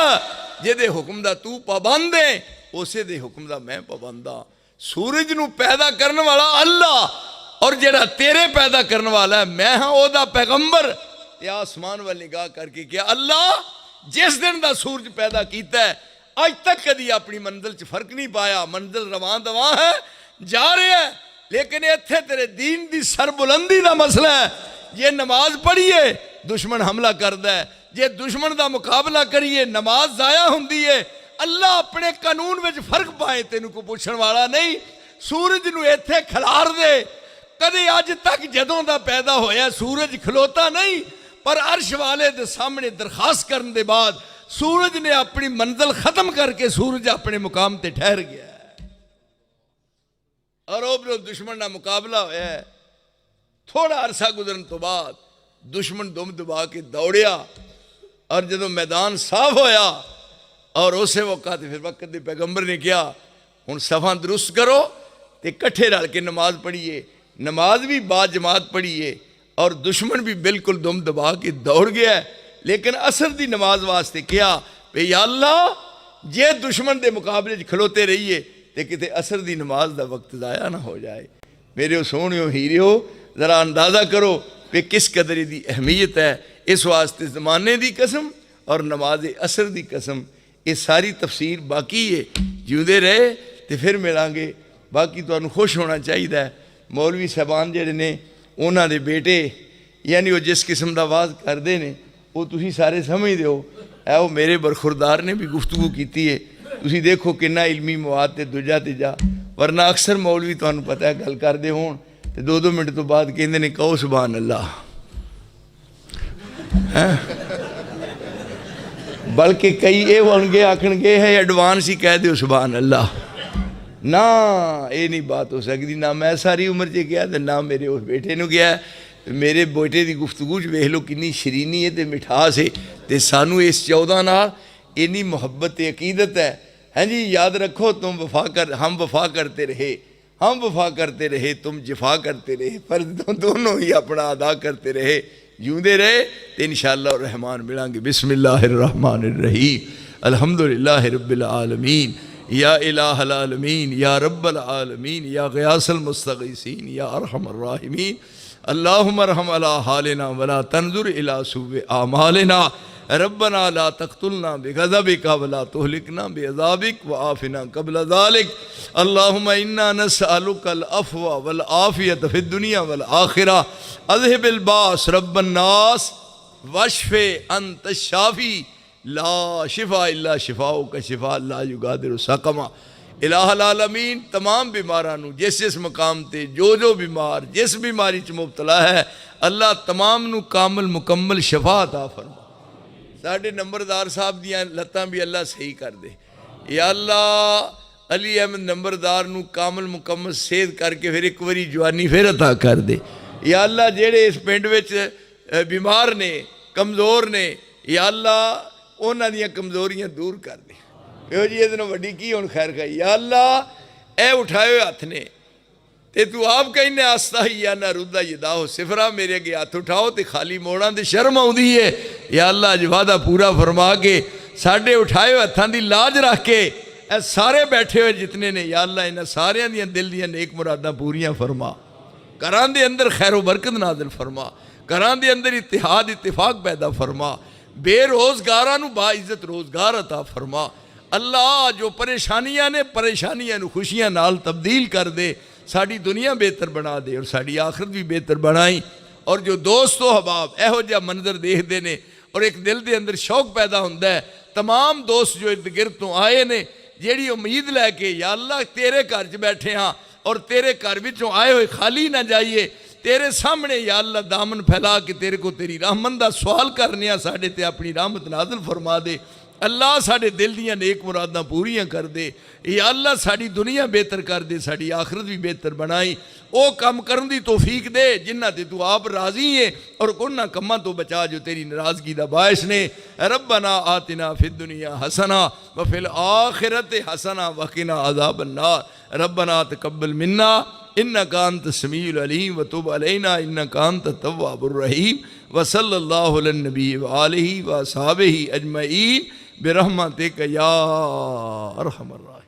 जिहदे हुक्म दा तू पाबंद है, उसे दे हुक्म दा मैं पाबंद हाँ। सूरज नूं पैदा करने वाला अल्लाह, और जेड़ा तेरे पैदा करने वाला है मैं हाँ ओदा पैगंबर। ते आसमान वाल निगाह करके क्या अल्लाह जिस दिन का सूरज पैदा किया है अज तक कभी अपनी मंजिल च फर्क नहीं पाया। मंजिल रवां दवां है, जा रहा है, लेकिन इत्थे तेरे दीन की सरबुलंदी का मसला है। जे नमाज पढ़िए दुश्मन हमला करता है, जे दुश्मन का मुकाबला करिए नमाज ज़ाया होंदी है। अल्लाह अपने कानून में फर्क पाए तेन को पूछण वाला नहीं। सूरज नूं इत्थे खिलार दे, कदे अज तक जदों दा पैदा होया सूरज खलोता नहीं, पर अर्श वाले दे सामने दरखास्त करने के बाद सूरज ने अपनी मंजिल खत्म करके सूरज अपने मुकाम ते ठहर गया है। और उधरों दुश्मन का मुकाबला होया है। थोड़ा अरसा गुजरन तो बाद दुश्मन दुम दबा के दौड़िया, और जदों मैदान साफ होया और उस मौका फिर वक्त के पैगंबर ने कहा हुण सफ़ा दुरुस्त करो तो कट्ठे रल के नमाज पढ़िए। नमाज भी बाद जमात पढ़िए, और दुश्मन भी बिल्कुल दुम दबा के दौड़ गया। लेकिन असर की नमाज वास्ते कहा भई या अल्लाह जे दुश्मन के मुकाबले खलोते रहिए तो किते असर की नमाज का वक्त ज़ाया ना हो जाए। मेरे सोहणियों हीरियो, ज़रा अंदाज़ा करो कि किस कदर की अहमियत है। इस वास्ते ज़माने की कसम और नमाज असर की कसम, ये सारी तफसीर बाकी है। जिउंदे रहे तो फिर मिलांगे। बाकी तुहानूं खुश होना चाहिए। मौलवी साहबान जिहड़े ने उन्हां दे बेटे यानी वो जिस किस्म का वाज करते हैं वो तुसीं सारे समझदे हो। वो मेरे बरखुरदार ने भी गुफ्तगू की है, ਤੁਸੀਂ ਦੇਖੋ ਕਿੰਨਾ ਇਲਮੀ ਮਵਾਦ ਤੇ ਦੂਜਾ ਤੀਜਾ। ਵਰਨਾ ਅਕਸਰ ਮੌਲਵੀ ਤੁਹਾਨੂੰ ਪਤਾ ਹੈ ਗੱਲ ਕਰਦੇ ਹੋਣ ਤੇ 2-2 ਮਿੰਟ ਤੋਂ ਬਾਅਦ ਕਹਿੰਦੇ ਨੇ ਕਹੋ ਸੁਭਾਨ ਅੱਲਾ ਹੈ। ਬਲਕਿ ਕਈ ਇਹ ਹੋਣਗੇ ਆਖਣਗੇ ਹੈ ਐਡਵਾਂਸ ਹੀ ਕਹਿ ਦਿਓ ਸੁਭਾਨ ਅੱਲਾ। ਨਾ ਇਹ ਨਹੀਂ ਬਾਤ ਹੋ ਸਕਦੀ। ਨਾ ਮੈਂ ਸਾਰੀ ਉਮਰ 'ਚ ਗਿਆ ਤੇ ਨਾ ਮੇਰੇ ਉਸ ਬੇਟੇ ਨੂੰ ਗਿਆ। ਮੇਰੇ ਬੇਟੇ ਦੀ ਗੁਫ਼ਤਗੂ 'ਚ ਵੇਖ ਲਓ ਕਿੰਨੀ ਸ਼ਰੀਨੀ ਹੈ ਤੇ ਮਿਠਾਸ ਹੈ। ਤੇ ਸਾਨੂੰ ਇਸ 14 ਨਾਲ ਇੰਨੀ ਮੁਹੱਬਤ ਤੇ अकीदत है। हैं जी, याद रखो तुम हम वफा करते रहे, हम वफा करते रहे, तुम जिफा करते रहे, पर दोनों ही अपना अदा करते रहे। जिंदे रहे तो इंशाअल्लाह रहमान मिलांगे। बिस्मिल्लाहिर्रहमानिर्रहीम, अल्हम्दुलिल्लाहि रब्बिल आलमीन, या इलाहल आलमीन, या रब्बल आलमीन, या ग़ियासल मुस्तग़ीसीन, या अरहमर राहिमीन। अल्लाहुम्मा अरहम अला हालिना वला तंजुर इला सुव्व आमालिना। रब्बना ला तक़्तुलना बिग़ज़बिका वला तुहलिकना बिअज़ाबिक व आफ़िना क़ब्ल ज़ालिक। अल्लाहुम्मा इन्ना नस्अलुकल अफ़्व वल आफ़ियत फ़िद दुनिया वल आखिरा। अज़हिबिल बास रब्बन नास वश्फ़े अंत शाफ़ी ला शिफ़ा इल्ला शिफ़ाउका शिफ़ा ला युगादिरु सक़मा। इलाहल आलमीन तमाम बीमारां नूं जिस जिस मकाम ते जो बीमार जिस बीमारी च मुबतला है अल्लाह तमाम नूं कामिल मुकम्मल शफा अता फरमा। साढ़े नंबरदार साहब दियां लत्तां भी अल्लाह सही कर दे। या अल्लाह अली अहमद नंबरदार नूं कामिल मुकम्मल सेहत करके फिर एक बारी जवानी फिर अता कर दे। या अल्लाह जेड़े इस पिंड विच बीमार ने कमज़ोर ने, या अल्लाह उन्हां दियां कमज़ोरियां दूर कर दे। कहो जी ये वड्डी की हुण खैर खाई। या अल्लाह ए उठाए हथ ने ते तू आप कहने आस्ता ही या ना रुदा यदाहो सिफरा, मेरे अगे हथ उठाओ तो खाली मोड़ा तो शर्म आउंदी है। या अल्लाह अज वादा पूरा फरमा के साढ़े उठाए हथां की लाज रख के ए सारे बैठे हुए जितने ने, या अल्लाह इन्हां सारियां दियां दिल दियां नेक मुरादां पूरियां फरमा। घरां दे अंदर खैरो बरकत नाज़िल फरमा, घरां दे अंदर इत्तिहाद इत्तिफाक पैदा फरमा, बेरोज़गारां नूं बाइज़्ज़त रोज़गार अता फरमा। अल्लाह जो परेशानियां ने परेशानियां नूं खुशियां नाल तब्दील कर दे, साड़ी दुनिया बेहतर बना दे और साड़ी आखिरत भी बेहतर बनाई। और जो दोस्तों हबाब एहो जिहा मंजर देखते हैं और एक दिल के अंदर शौक पैदा होता है, तमाम दोस्त जो इर्द गिर्द तो आए ने जेड़ी उम्मीद लैके या अल्लाह तेरे घर च बैठे हाँ और तेरे घर विचों आए हुए खाली ना जाइए, तेरे सामने या अल्लाह दामन फैला के तेरे को तेरी रहमत दा सवाल करने आ, साढ़े ते अपनी रहमत नाज़िल फरमा दे। अल्लाह साढ़े दिल दियां नेक मुरादां पूरियां कर दे। या अल्लाह साड़ी दुनिया बेहतर कर दे, साड़ी आखिरत भी बेहतर बनाई। वो काम करन दी तौफीक दे जिन्हां ते तू आप राजी है और उन्हां कम्मां तो बचा जो तेरी नाराज़गी दा बायस ने। रब्बना आतिना फिद दुनिया हसना व फिल आखिरति हसना व क़िना अज़ाबन नार। रब्बना तक़ब्बल मिन्ना इन्नका अंत समीउल अलीम व तुब अलैना इन्नका अंत तव्वाबुर रहीम। व सल्लल्लाहु अला नबी व आलिहि व असहाबिहि अजमईन बिरहमतिक या अरहमर राहिमीन।